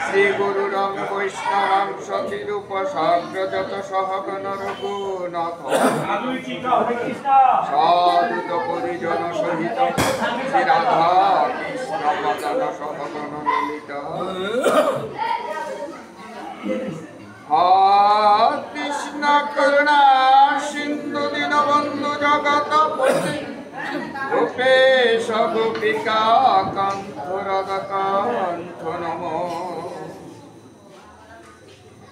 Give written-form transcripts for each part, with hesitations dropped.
শ্রী গুরুরং বৈষ্ণবং সচিরূপসাগ্রজত সহগণ রঘুনাথ সাধুত পরিজন সহিত শ্রী রাধা কৃষ্ণ মদন সহগণ ললিত কৃষ্ণ করুণা সিন্ধু দীনবন্ধু জগৎপতি গোপেশ গোপিকা কান্ত রাধাকান্ত নমঃ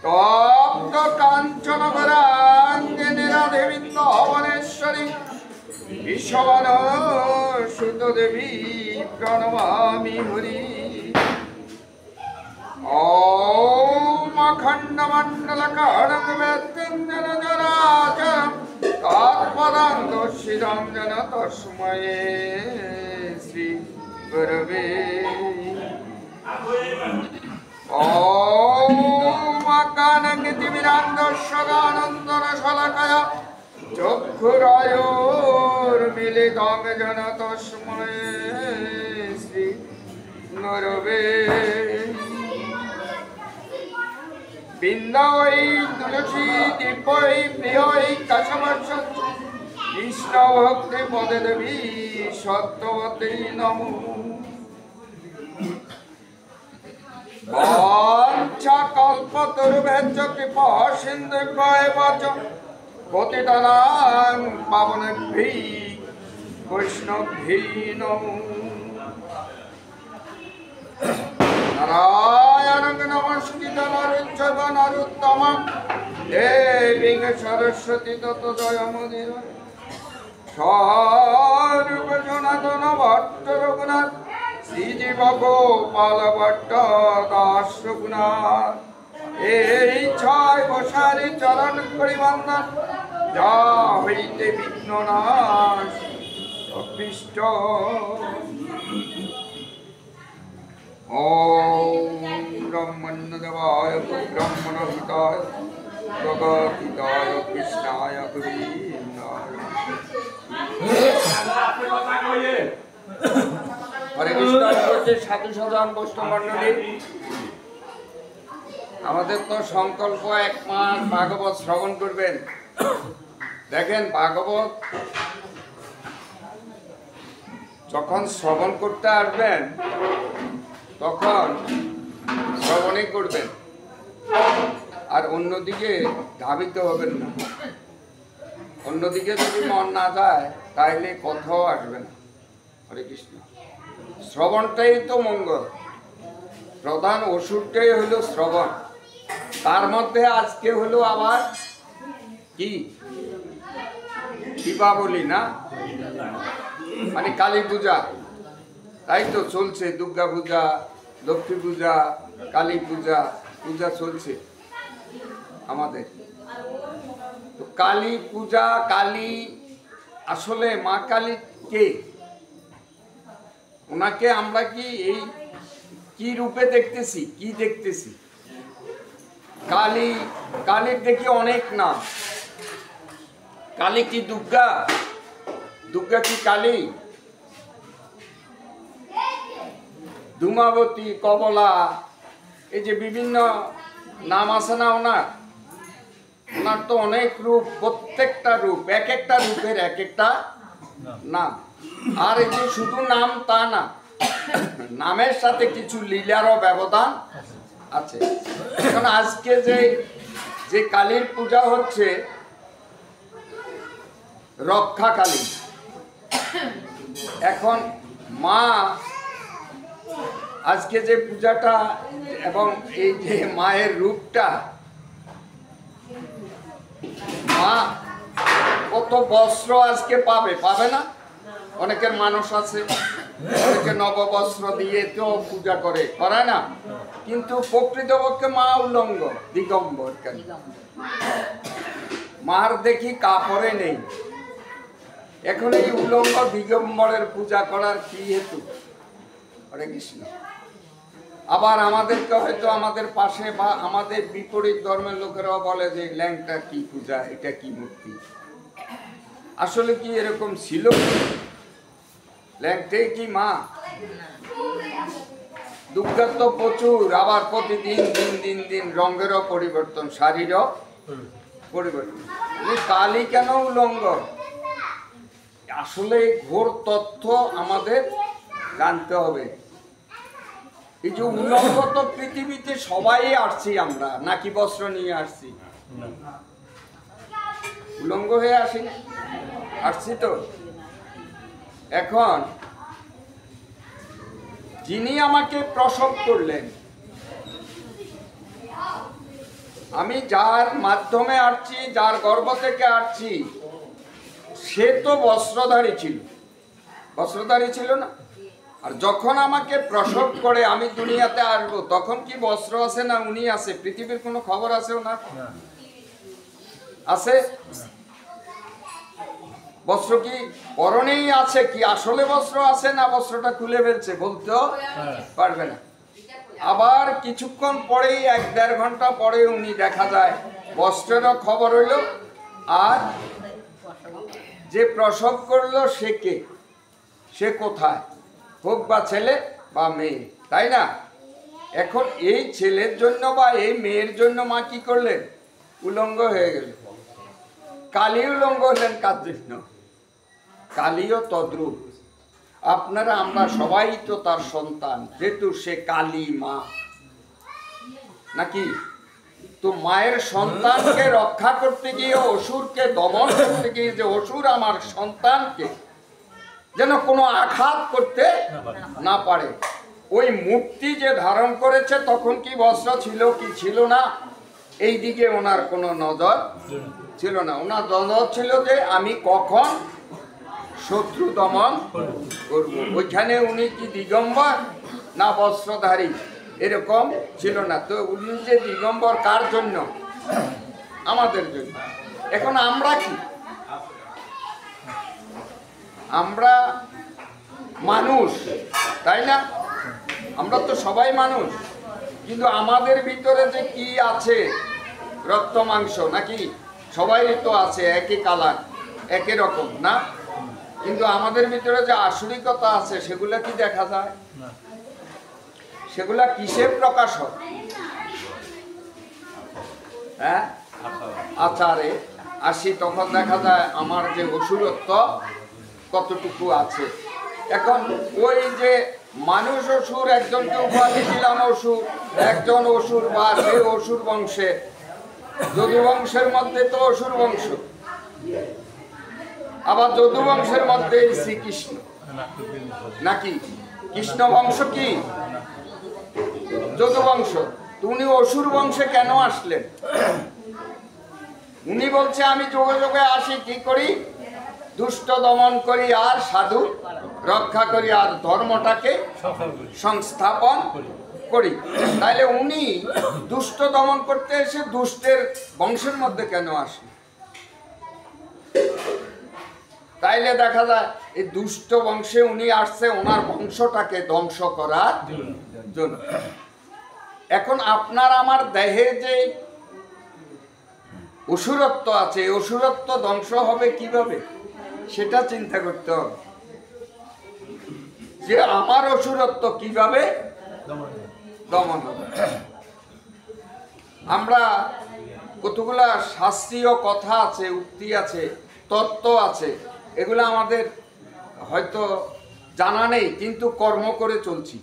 তপ্ত কাঞ্চন বরাঙ্গিনী রাধে বৃন্দাবনেশ্বরী বিশ্ববন সুত দেবী প্রণমামি হরি ওম অখণ্ড মণ্ডলকারং ব্যক্তিঞ্জন জরাচরম তৎপদং দর্শিদং জন তস্मै শ্রী গুরবে ওম অজ্ঞানজ্ঞানন্দস্বগানন্দরশলাকয়া চক্ষুরায়োর্মিলিতং জন তস্मै শ্রী গুরবে বিন্দৈ তুলসী দীপৈ প্রিয়ৈ কাশবৎস কৃষ্ণ ভক্তি পদে দেবী সত্যবতী নমো বাঞ্ছা কল্পতরুভ্যশ্চ কৃপা সিন্ধুভ্যেব চ পতিতানাং পাবনেভ্যঃ বৈষ্ণবেভ্যো নমো নারায়ণং নমস্কৃত্য নরং চৈব নরোত্তমং দেবীং সরস্বতী ততো জয়মুদীর স্বরূপ সনাতন ভট্ট রঘুনাথ শ্রীজীব গোপাল ভট্ট দাস রঘুনাথ এই ছয় বসারি চরণ করি বন্দন যা হইতে বিঘ্ন নাশ অভীষ্ট ওম ব্রহ্মণ্যদেবায় ব্রহ্মণহিতায় জগদ্হিতায় কৃষ্ণায় গোবিন্দায় হরে কৃষ্ণ। সাধু সাধারণ বৈষ্ণব মণ্ডলী, আমাদের তো সংকল্প 1 মাস ভাগবত শ্রবণ করবেন। দেখেন, ভাগবত যখন শ্রবণ করতে আসবেন তখন শ্রবণই করবেন, আর অন্যদিকে ধাবিত হবেন না। অন্যদিকে যদি মন না যায় তাইলে কথাও আসবে না। হরে কৃষ্ণ। শ্রবণটাই তো মঙ্গল, প্রধান ওষুধটাই হলো শ্রবণ। তার মধ্যে আজকে হলো আবার কি দীপাবলি, না মানে কালী পূজা, তাই তো চলছে। দুর্গা পূজা, লক্ষ্মী পূজা, কালী পূজা, পূজা চলছে আমাদের। তো কালী পূজা, কালী আসলে মা কালী কে? ওনাকে আমরা কি রূপে দেখতেছি, কি দেখতেছি? কালী, কালীর দেখি অনেক নাম। কালী কি দুর্গা? দুর্গা কি কালী? ধূমাবতী, কমলা, এই যে বিভিন্ন নাম আছে না ওনার। ওনার তো অনেক রূপ, প্রত্যেকটা রূপ এক একটা রূপের এক একটা নাম। আর এই যে শুধু নাম তা না, নামের সাথে কিছু লীলারও ব্যবধান আছে। এখন আজকে যে কালীর পূজা হচ্ছে রক্ষা কালী। এখন মা আজকে যে পূজাটা এবং এই যে মায়ের রূপটা, মা কত বস্ত্র আজকে পাবে না? অনেকের মানুষ আছে, অনেকে নববস্ত্র দিয়ে তো পূজা করে না, কিন্তু প্রকৃতপক্ষে মা উলঙ্গ, দিগম্বর। মার দেখি কাপড়ে নেই। এখন এই উলঙ্গ দিগম্বরের পূজা করার কি হেতু? হরে কৃষ্ণ। আবার আমাদেরকে হয়তো আমাদের পাশে বা আমাদের বিপরীত ধর্মের লোকেরাও বলে যে ল্যাংটা কি পূজা, এটা কি মূর্তি। আসলে কি এরকম ছিল? ল্যাংটাই কি মা? দুঃখের তো প্রচুর, আবার প্রতিদিন দিন দিন দিন রঙেরও পরিবর্তন, শাড়িরও পরিবর্তন। কালী কেন উলঙ্গ? আসলে ঘোর তথ্য আমাদের জানতে হবে। এই যে উলঙ্গ, তো পৃথিবীতে সবাই আসছি আমরা, নাকি বস্ত্র নিয়ে আসছি? উলঙ্গ হয়ে আসি, আসছি তো। এখন যিনি আমাকে প্রসব করলেন, আমি যার মাধ্যমে আসছি, যার গর্ভ থেকে আসছি, সে তো বস্ত্রধারী ছিল, বস্ত্রধারী ছিল না? আর যখন আমাকে প্রসব করে আমি দুনিয়াতে আসবো, তখন কি বস্ত্র আছে না উনি আছে? পৃথিবীর কোনো খবর আছে ওনার? আছে? বস্ত্র কি পরনেই আছে? কি আসলে বস্ত্র আছে না বস্ত্রটা খুলে ফেলছে? বলতেও পারবে না। আবার কিছুক্ষণ পরেই, 1-1.5 ঘন্টা পরে উনি দেখা যায় বস্ত্রেরও খবর হইল, আর যে প্রসব করলো সে কে, সে কোথায়, হোক বা ছেলে বা মেয়ে, তাই না? এখন এই ছেলের জন্য বা এই মেয়ের জন্য মা কি করলেন? উলঙ্গ হয়ে গেল। কালী উলঙ্গ হলেন কার জন্য? কালীও তদ্রূপ। আপনারা, আমরা সবাই তো তার সন্তান, যেহেতু সে কালী মা, নাকি? তো মায়ের সন্তানকে রক্ষা করতে গিয়ে, অসুরকে দমন করতে গিয়ে, যে অসুর আমার সন্তানকে যেন কোনো আঘাত করতে না পারে, ওই মূর্তি যে ধারণ করেছে, তখন কি বস্ত্র ছিল কি ছিল না, এই দিকে ওনার কোনো নজর ছিল না। ওনার নজর ছিল যে আমি কখন শত্রু দমন করব। ওইখানে উনি কি দিগম্বর না বস্ত্রধারী এরকম ছিল না। তো উনি যে দিগম্বর কার জন্য? আমাদের জন্য। এখন আমরা কি? আমরা মানুষ, তাই না? আমরা তো সবাই মানুষ, কিন্তু আমাদের ভিতরে যে কি আছে, রক্ত মাংস নাকি? সবাইরই তো আছে একই কালার, একই রকম না? কিন্তু আমাদের ভিতরে যে আসরিকতা আছে, সেগুলা কি দেখা যায়? সেগুলা কিসের প্রকাশ হয়? হ্যাঁ, আচারে আসি, তখন দেখা যায় আমার যে অসুরত্ব কতটুকু আছে। এখন ওই যে মানুষ অসুর, একজনকে উপাধি দিলাম অসুর, একজন অসুর বা সে অসুর বংশে, যদু বংশের মধ্যে তো অসুর বংশ, আবার যদু বংশের মধ্যে শ্রীকৃষ্ণ, নাকি? কৃষ্ণ বংশ কি যদু বংশ? উনি অসুর বংশে কেন আসলেন? উনি বলছে আমি যোগে যোগে আসি, কি করি? দুষ্ট দমন করি আর সাধু রক্ষা করি, আর ধর্মটাকে সংস্থাপন করি। তাইলে উনি দুষ্ট দমন করতে এসে দুষ্টের বংশের মধ্যে কেন আসলেন? তাইলে দেখা যায় এই দুষ্ট বংশে উনি আসছে ওনার বংশটাকে ধ্বংস করার জন্য। এখন আপনার আমার দেহে যে অসুরত্ব আছে, অসুরত্ব ধ্বংস হবে কিভাবে সেটা চিন্তা করতে হবে, যে আমার অসুরত্ব কিভাবে দমন হবে। আমরা কতগুলা শাস্ত্রীয় কথা আছে, উক্তি আছে, তত্ত্ব আছে, এগুলো আমাদের হয়তো জানা নেই, কিন্তু কর্ম করে চলছি,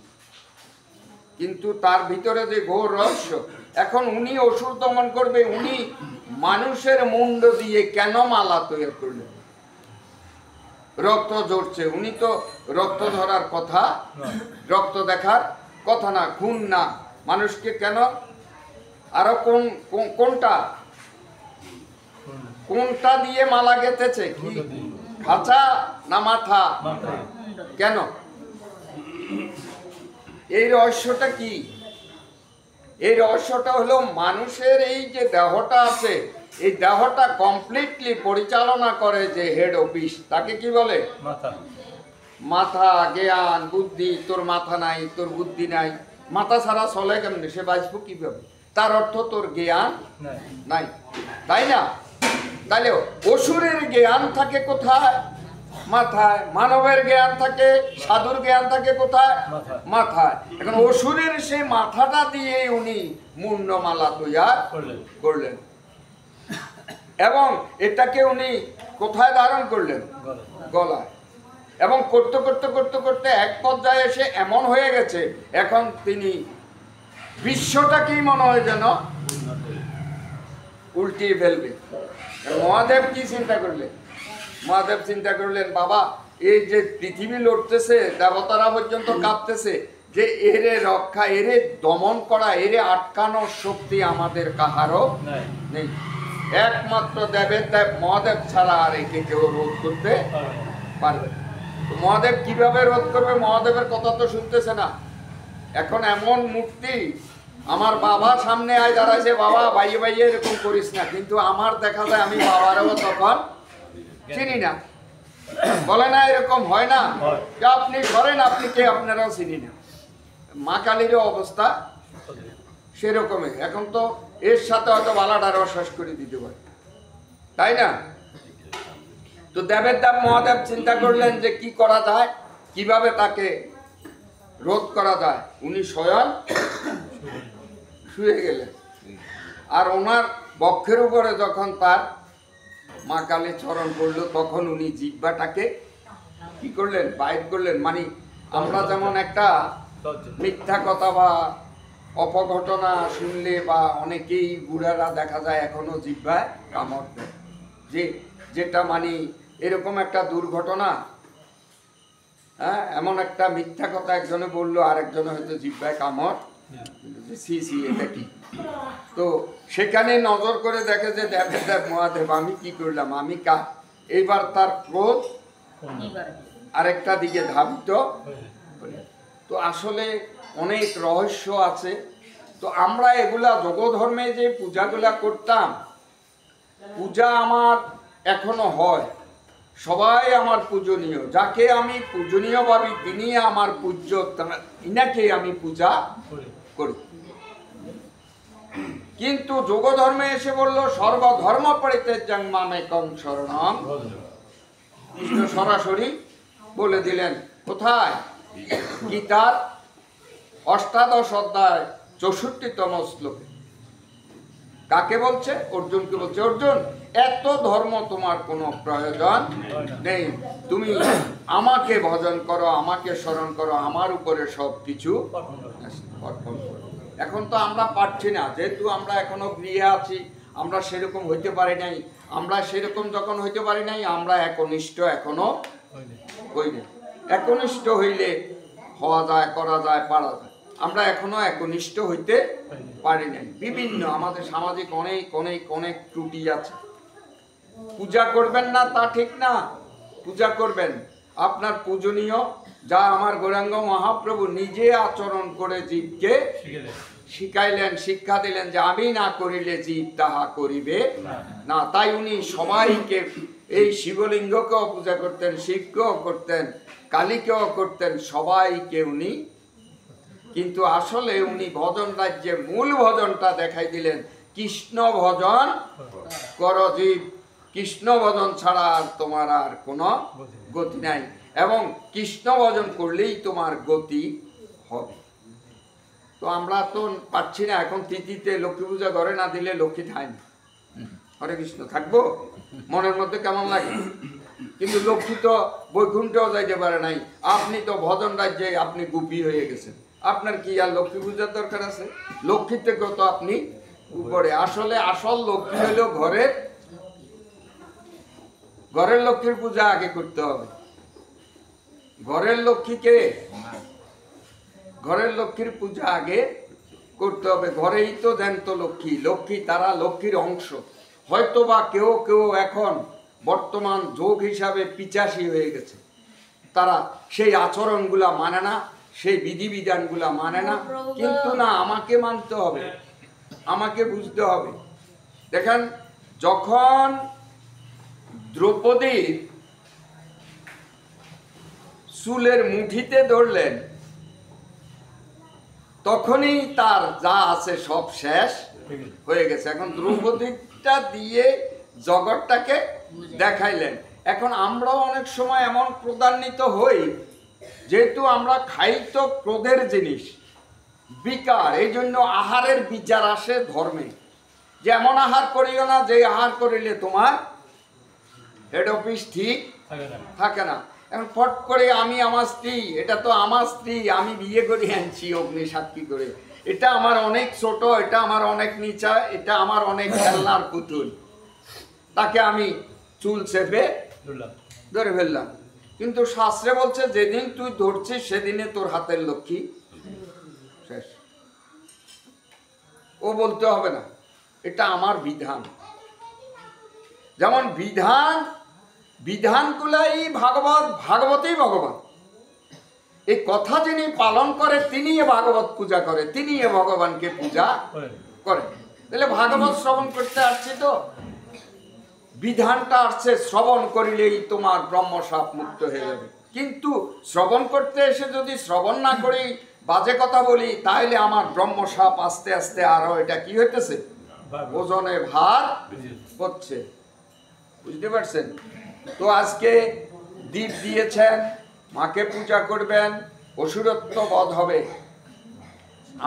কিন্তু তার ভিতরে যে ঘোর রহস্য। এখন উনি অসুর দমন করবে, উনি মানুষের মুন্ড দিয়ে কেন মালা তৈরি করলেন? রক্ত ঝরছে, উনি তো রক্ত ধরার কথা, রক্ত দেখার কথা না, খুন না, মানুষকে কেন? আরো কোনটা কোনটা দিয়ে মালা গেঁথেছে? কি খাঁচা না মাথা? কেন? এই রহস্যটা কি? এই রহস্যটা হলো মানুষের এই যে দেহটা আছে, এই দেহটা কমপ্লিটলি পরিচালনা করে যে হেড অফিস, তাকে কি বলে? মাথা। মাথা, জ্ঞান, বুদ্ধি। তোর মাথা নাই, তোর বুদ্ধি নাই, মাথা ছাড়া চলে কেমনে? সে বাঁচবো কিভাবে? তার অর্থ তোর জ্ঞান নাই, তাই না? তাহলে অসুরের জ্ঞান থাকে কোথায়? মাথায়। মানবের জ্ঞান থাকে, সাধুর জ্ঞান থাকে কোথায়? মাথায়। এখন অসুরের সেই মাথাটা দিয়ে উনি মুন্ডমালা তৈয়ার করলেন এবং এটাকে উনি কোথায় ধারণ করলেন? গলায়। এবং করতে করতে করতে করতে এক পর্যায়ে এসে এমন হয়ে গেছে, এখন তিনি বিশ্বটাকেই মনে হয় যেন উল্টিয়ে ফেলবে। মহাদেব কি চিন্তা করলেন? মহাদেব চিন্তা করলেন, বাবা এই যে পৃথিবী লড়তেছে, দেবতারা পর্যন্ত কাঁপতেছে, যে এরে রক্ষা, এরে দমন করা, এরে আটকানোর শক্তি আমাদের কাহারও নেই। একমাত্র দেবের দেব মহাদেব ছাড়া আর একে কেউ রোধ করতে পারবে। তো মহাদেব কিভাবে রোধ করবে? মহাদেবের কথা তো শুনতেছে না। এখন এমন মূর্তি, আমার বাবা সামনে আয় দাঁড়াইছে, বাবা বাইয়ে বাইয়ে এরকম করিস না, কিন্তু আমার দেখা যায় আমি বাবারও তখন চিনি না। বলে না এরকম হয় না? আপনি করেন, আপনি কে আপনারাও চিনি না। মা কালীরও অবস্থা সেরকমই। এখন তো এর সাথে হয়তো বালাটারও শেষ করে দিতে পারে, তাই না? তো দেবের দেব মহাদেব চিন্তা করলেন যে কি করা যায়, কিভাবে তাকে রোধ করা যায়। উনি স্বয়ং শুয়ে গেলেন, আর ওনার বক্ষের উপরে যখন তার মা কালী চরণ করলো, তখন উনি জিহ্বাটাকে কি করলেন? বাইর করলেন। মানে আমরা যেমন একটা মিথ্যা কথা বা অপঘটনা শুনলে, বা অনেকেই বুড়ারা দেখা যায় এখনো জিহ্বায় কামড় দেয়, যেটা মানে এরকম একটা দুর্ঘটনা, হ্যাঁ, এমন একটা মিথ্যা কথা একজনে বললো, আরেকজনে হয়তো জিহ্বায় কামড়, সি সি এটা কি। তো সেখানে নজর করে দেখে যে দেবের দেব মহাদেব আমি কি করলাম, আমি এইবার তার ক্রোধ আরেকটা দিকে ধাবিত। তো আসলে অনেক রহস্য আছে। তো আমরা এগুলা যোগধর্মে যে পূজাগুলা করতাম, পূজা আমার এখনো হয়, সবাই আমার পূজনীয়, যাকে আমি পূজনীয় ভাবি তিনি আমার পূজ্য, ইনাকে আমি পূজা করি। কিন্তু যোগধর্মে এসে বলল সর্বধর্ম পরিত্যাজ্যং মামেকং শরণং। কৃষ্ণ সরাসরি বলে দিলেন, কোথায়? গীতার ৮ অধ্যায় ৬৪তম শ্লোকে। কাকে বলছে? অর্জুনকে বলছে, অর্জুন এত ধর্ম তোমার কোনো প্রয়োজন নেই, তুমি আমাকে ভজন করো, আমাকে স্মরণ করো, আমার উপরে সব কিছু অর্পণ করো। এখন তো আমরা পারছি না, যেহেতু আমরা এখনো গৃহে আছি, আমরা সেরকম হইতে পারি নাই। আমরা সেরকম যখন হইতে পারি নাই, আমরা একনিষ্ঠ এখনো হইনি। একনিষ্ঠ হইলে হওয়া যায়, করা যায়, পারা যায়। আমরা এখনো একনিষ্ঠ হইতে পারি নাই। বিভিন্ন আমাদের সামাজিক অনেক অনেক অনেক ত্রুটি আছে। পূজা করবেন না তা ঠিক না, পূজা করবেন। আপনার পূজনীয় যা আমার গৌরাঙ্গ মহাপ্রভু নিজে আচরণ করে জীবকে শিখাইলেন, শিক্ষা দিলেন যে আমি না করিলে জীব তাহা করিবে না। তাই উনি সবাইকে, এই শিবলিঙ্গকেও পূজা করতেন, শিবকেও করতেন, কালীকেও করতেন, সবাইকে উনি। কিন্তু আসলে উনি ভজন রাজ্যে মূল ভজনটা দেখাই দিলেন, কৃষ্ণ ভজন কর জীব, কৃষ্ণ ভজন ছাড়া আর তোমার আর কোনো গতি নাই, এবং কৃষ্ণ ভজন করলেই তোমার গতি হবে। তো আমরা তো পাচ্ছি না। এখন তিথিতে লক্ষ্মী পূজা ঘরে না দিলে লক্ষ্মী খায় না। হরে কৃষ্ণ থাকবো, মনের মধ্যে কেমন লাগে। কিন্তু লক্ষ্মী তো বৈকুণ্ঠেও যাইতে পারে নাই। আপনি তো ভজন রাজ্যে আপনি গুপি হয়ে গেছেন, আপনার কি আর লক্ষ্মী পূজার দরকার আছে? লক্ষ্মীর থেকেও তো আপনি উপরে। আসলে আসল লক্ষ্মী হইল ঘরের লক্ষ্মীর পূজা আগে করতে হবে। ঘরের লক্ষ্মীকে, ঘরের লক্ষ্মীর পূজা আগে করতে হবে। ঘরেই তো জ্যান্ত লক্ষ্মী, লক্ষ্মী তারা লক্ষ্মীর অংশ। হয়তো বা কেউ কেউ এখন বর্তমান যোগ হিসাবে পিচাসী হয়ে গেছে, তারা সেই আচরণগুলা মানে না, সেই বিধিবিধানগুলা মানে না। কিন্তু না, আমাকে মানতে হবে, আমাকে বুঝতে হবে। দেখেন, যখন দ্রৌপদীর চুলের মুঠিতে ধরলেন, তখনই তার যা আছে সব শেষ হয়ে গেছে। এখন দ্রৌপদীটা দিয়ে জগৎটাকে দেখাইলেন। এখন আমরাও অনেক সময় এমন ক্রোধান্বিত হই, যেহেতু আমরা খাই তো ক্রোধের জিনিস, বিকার, এই জন্য আহারের বিচার আসে ধর্মে, যে এমন আহার করিও না যে আহার করিলে তোমার হেড অফিস ঠিক থাকে না। এখন ফট করে আমি আমার স্ত্রী, এটা তো আমার স্ত্রী, আমি বিয়ে করে আনছি অগ্নি সাক্ষী করে, এটা আমার অনেক ছোট, এটা আমার অনেক নিচা, এটা আমার অনেক খেলনার পুতুল, তাকে আমি চুল চেপে ধরে ফেললাম। কিন্তু শাস্ত্রে বলছে যেদিন তুই ধরছিস সেদিনে তোর হাতের লক্ষ্মী শেষ। ও বলতে হবে না, এটা আমার বিধান। যেমন বিধানগুলাই ভাগবত, ভাগবতই ভগবান। এই কথা যিনি পালন করে তিনি ভাগবত পূজা করে, তিনি ভগবানকে পূজা করে। তাহলে ভাগবত শ্রবণ করতে আসছি তো, বিধানটা আসছে শ্রবণ করিলেই তোমার ব্রহ্মশাপ মুক্ত হয়ে যাবে। কিন্তু শ্রবণ করতে এসে যদি শ্রবণ না করি, বাজে কথা বলি, তাহলে আমার ব্রহ্মশাপ আস্তে আস্তে আরো এটা কি হইতেছে, ওজনে ভার হচ্ছে। বুঝতে পারছেন তো? আজকে দীপ দিয়েছেন, মাকে পূজা করবেন, অসুরত্ব বধ হবে।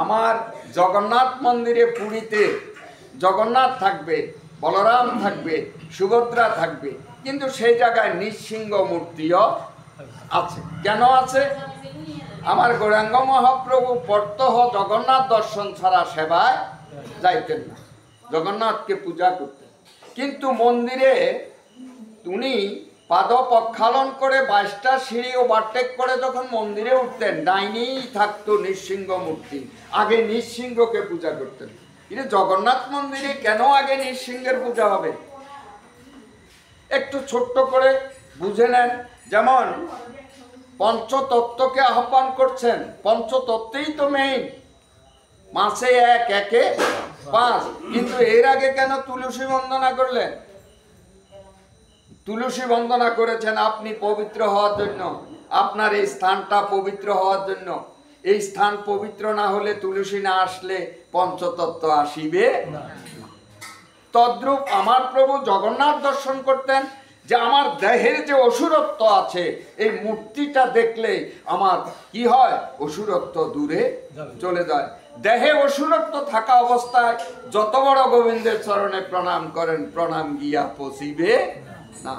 আমার জগন্নাথ মন্দিরে পুরীতে জগন্নাথ থাকবে, বলরাম থাকবে, সুভদ্রা থাকবে, কিন্তু সেই জায়গায় নৃসিংহ মূর্তিও আছে। কেন আছে? আমার গৌরাঙ্গ মহাপ্রভু প্রত্যহ জগন্নাথ দর্শন ছাড়া সেবায় যাইতেন না, জগন্নাথকে পূজা করতেন। কিন্তু মন্দিরে উনি পাদ প্রক্ষালন করে 22টা সিঁড়ি ওভারটেক করে যখন মন্দিরে উঠতেন, ডাইনিই থাকতো নৃসিংহ মূর্তি। আগে নৃসিংহকে পূজা করতেন। কিন্তু জগন্নাথ মন্দিরে কেন আগে নৃসিংহের পূজা হবে? একটু ছোট্ট করে বুঝে নেন। যেমন পঞ্চতত্ত্বকে আহ্বান করছেন, পঞ্চতত্ত্বই তো মেইন, মাসে 1, 1-এ 5। কিন্তু এর আগে কেন তুলসী বন্দনা করলেন? তুলসী বন্দনা করেছেন আপনি পবিত্র হওয়ার জন্য, আপনার এই স্থানটা পবিত্র হওয়ার জন্য। এই স্থান পবিত্র না হলে, তুলসী না আসলে পঞ্চতত্ত্ব আসিবে না। তদ্রূপ আমার প্রভু জগন্নাথ দর্শন করতেন, যে আমার দেহের যে অসুরত্ব আছে, এই মূর্তিটা দেখলে আমার কি হয়, অসুরত্ব দূরে চলে যায়। দেহে অসুরত্ব থাকা অবস্থায় যত বড় গোবিন্দের চরণে প্রণাম করেন, প্রণাম গিয়া পচিবে না।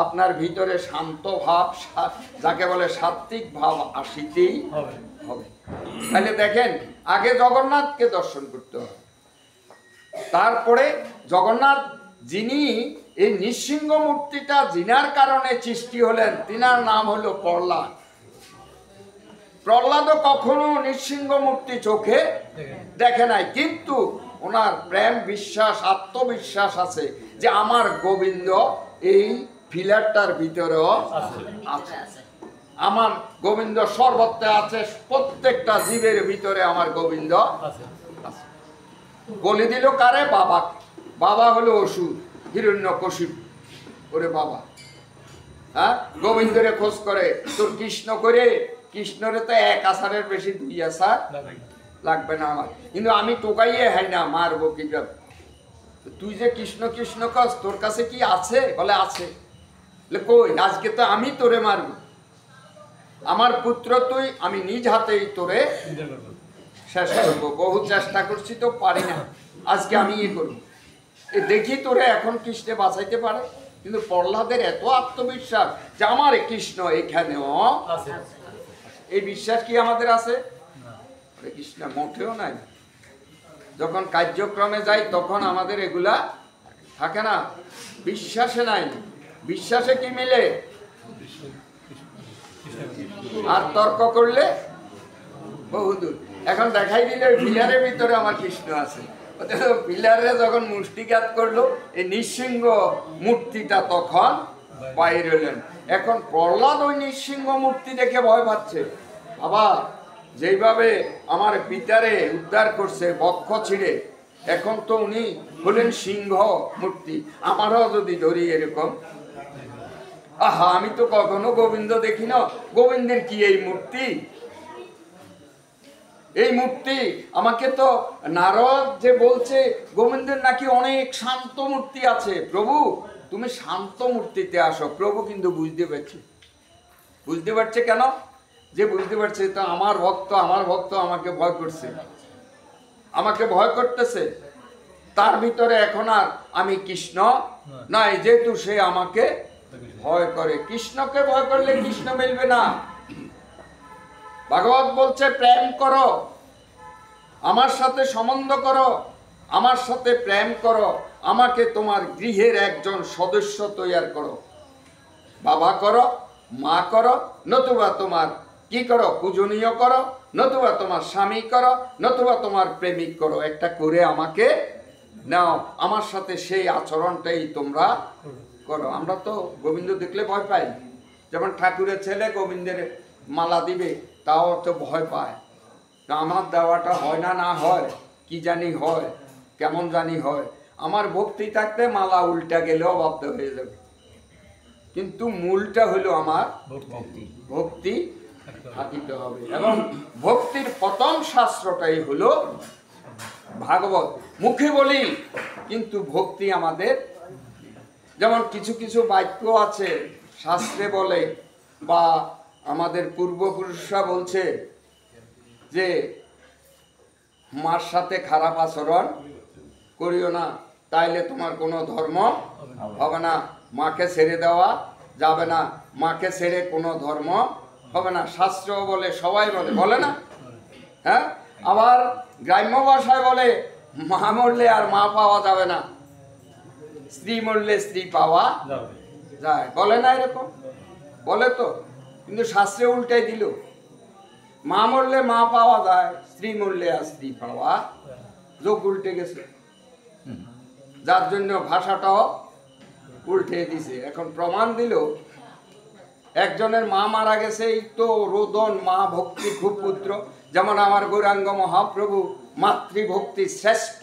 আপনার ভিতরে শান্ত ভাব, যাকে বলে সাত্বিক ভাব, আসিতেই হবে। তাহলে দেখেন, আগে জগন্নাথকে দর্শন করতে হবে, তারপরে জগন্নাথ যিনি এই নৃসিংহ মূর্তিটা যিনার কারণে সৃষ্টি হলেন, তিনার নাম হলো প্রহ্লাদ। প্রহ্লাদও কখনো নৃসিংহ মূর্তি চোখে দেখে নাই, কিন্তু ওনার প্রেম, বিশ্বাস, আত্মবিশ্বাস আছে যে আমার গোবিন্দ এই ফিলারটার ভিতরেও আছে। আমার গোবিন্দ সর্বত্র আছে, প্রত্যেকটা জীবের ভিতরে আমার গোবিন্দ আছে। বলে দিল কারে? বাবা। বাবা হলো অসুর, হিরণ্যকশিপু। ওরে বাবা, হ্যাঁ, গোবিন্দরে খোঁজ করে, তোর কৃষ্ণ করে, কৃষ্ণরে তো 1 আষাঢ়ের বেশি 2 আষাঢ় লাগবে না আমার, কিন্তু আমি টোকাইয়ে হাই না, মারবো কি যাবে? তুই যে কৃষ্ণ কৃষ্ণ কস, তোর কাছে কি আছে? বলে আছে। কই, আজকে তো আমি তোরে মারব, আমার পুত্র তুই, আমি নিজ হাতেই তোরে শেষ করবো। বহু চেষ্টা করছি তো পারি না, আজকে আমি করবো, দেখি তোরে এখন কৃষ্ণে বাঁচাইতে পারে। কিন্তু প্রহ্লাদের এত আত্মবিশ্বাস যে আমার কৃষ্ণ এখানেও আছে। এই বিশ্বাস কি আমাদের আছে? কৃষ্ণ মোটেও নাই। যখন কার্যক্রমে যাই তখন আমাদের এগুলা থাকে না, বিশ্বাসে নাই। বিশ্বাসে কি মিলে? আর তর্ক করলে বহুদূর। এখন দেখাই দিলে পিলারের ভিতরে আমার কৃষ্ণ আছে, পিলারে যখন মুষ্টিঘাত করলো, এই নৃসিংহ মূর্তিটা তখন বাইরে হলেন। এখন প্রহ্লাদ ওই নৃসিংহ মূর্তি দেখে ভয় পাচ্ছে। আবার যেইভাবে আমার পিতারে উদ্ধার করছে বক্ষ ছিঁড়ে, এখন তো উনি হলেন সিংহ মূর্তি, আমারও যদি ধরি এরকম, আহা, আমি তো কখনো গোবিন্দ দেখি না, গোবিন্দের কি এই মূর্তি? এই মূর্তি আমাকে তো নারদ যে বলছে গোবিন্দের নাকি অনেক শান্ত মূর্তি আছে, প্রভু তুমি শান্ত মূর্তিতে আসো। প্রভু কিন্তু বুঝতে পারছে কেন? যে বুঝতে পারছে তো আমার ভক্ত আমাকে ভয় করছে, আমাকে ভয় করতেছে, তার ভিতরে এখন আর আমি কৃষ্ণ নাই, যেহেতু সে আমাকে ভয় করে। কৃষ্ণকে ভয় করলে কৃষ্ণ মিলবে না। ভাগবত বলছে প্রেম করো, আমার সাথে সম্বন্ধ করো, আমার সাথে প্রেম করো, আমাকে তোমার গৃহের একজন সদস্য তৈরি করো, বাবা করো, মা করো, নতুবা তোমার কি করো, পূজনীয় করো, নতুবা তোমার স্বামী করো, নতুবা তোমার প্রেমিক করো, একটা করে আমাকে নাও, আমার সাথে সেই আচরণটাই তোমরা করো। আমরা তো গোবিন্দ দেখলে ভয় পাই, যেমন ঠাকুরের ছেলে গোবিন্দের মালা দিবে তাও তো ভয় পায়, আমার দেওয়াটা হয় না হয়, কি জানি হয়, কেমন জানি হয়। আমার ভক্তি থাকতে মালা উল্টা গেলেও বাধ্য হয়ে যাবে, কিন্তু মূলটা হলো আমার ভক্তি থাকিতে হবে। এবং ভক্তির প্রথম শাস্ত্রটাই হলো ভাগবত। মুখে বলি কিন্তু ভক্তি আমাদের, যেমন কিছু কিছু বাক্য আছে শাস্ত্রে বলে বা আমাদের পূর্বপুরুষরা বলছে যে মার সাথে খারাপ আচরণ করিও না, তাইলে তোমার কোনো ধর্ম হবে না, মাকে ছেড়ে দেওয়া যাবে না, মাকে ছেড়ে কোনো ধর্ম হবে না। শাস্ত্র বলে, সবাই বলে না? হ্যাঁ, আবার গ্রাম্য ভাষায় বলে মা মরলে আর মা পাওয়া যাবে না, স্ত্রী মরলে স্ত্রী পাওয়া যায়, বলে না এরকম? বলে তো, কিন্তু শাস্ত্রে উল্টাই দিল, মা মরলে মা পাওয়া যায়, স্ত্রী মরলে আর স্ত্রী পাওয়া, যোগ উল্টে গেছে, যার জন্য ভাষাটাও উল্টে দিছে। এখন প্রমাণ দিল একজনের মা মারা গেছে, এই তো রোদন, মা ভক্তি খুব পুত্র। যেমন আমার গৌরাঙ্গ মহাপ্রভু মাতৃভক্তি শ্রেষ্ঠ,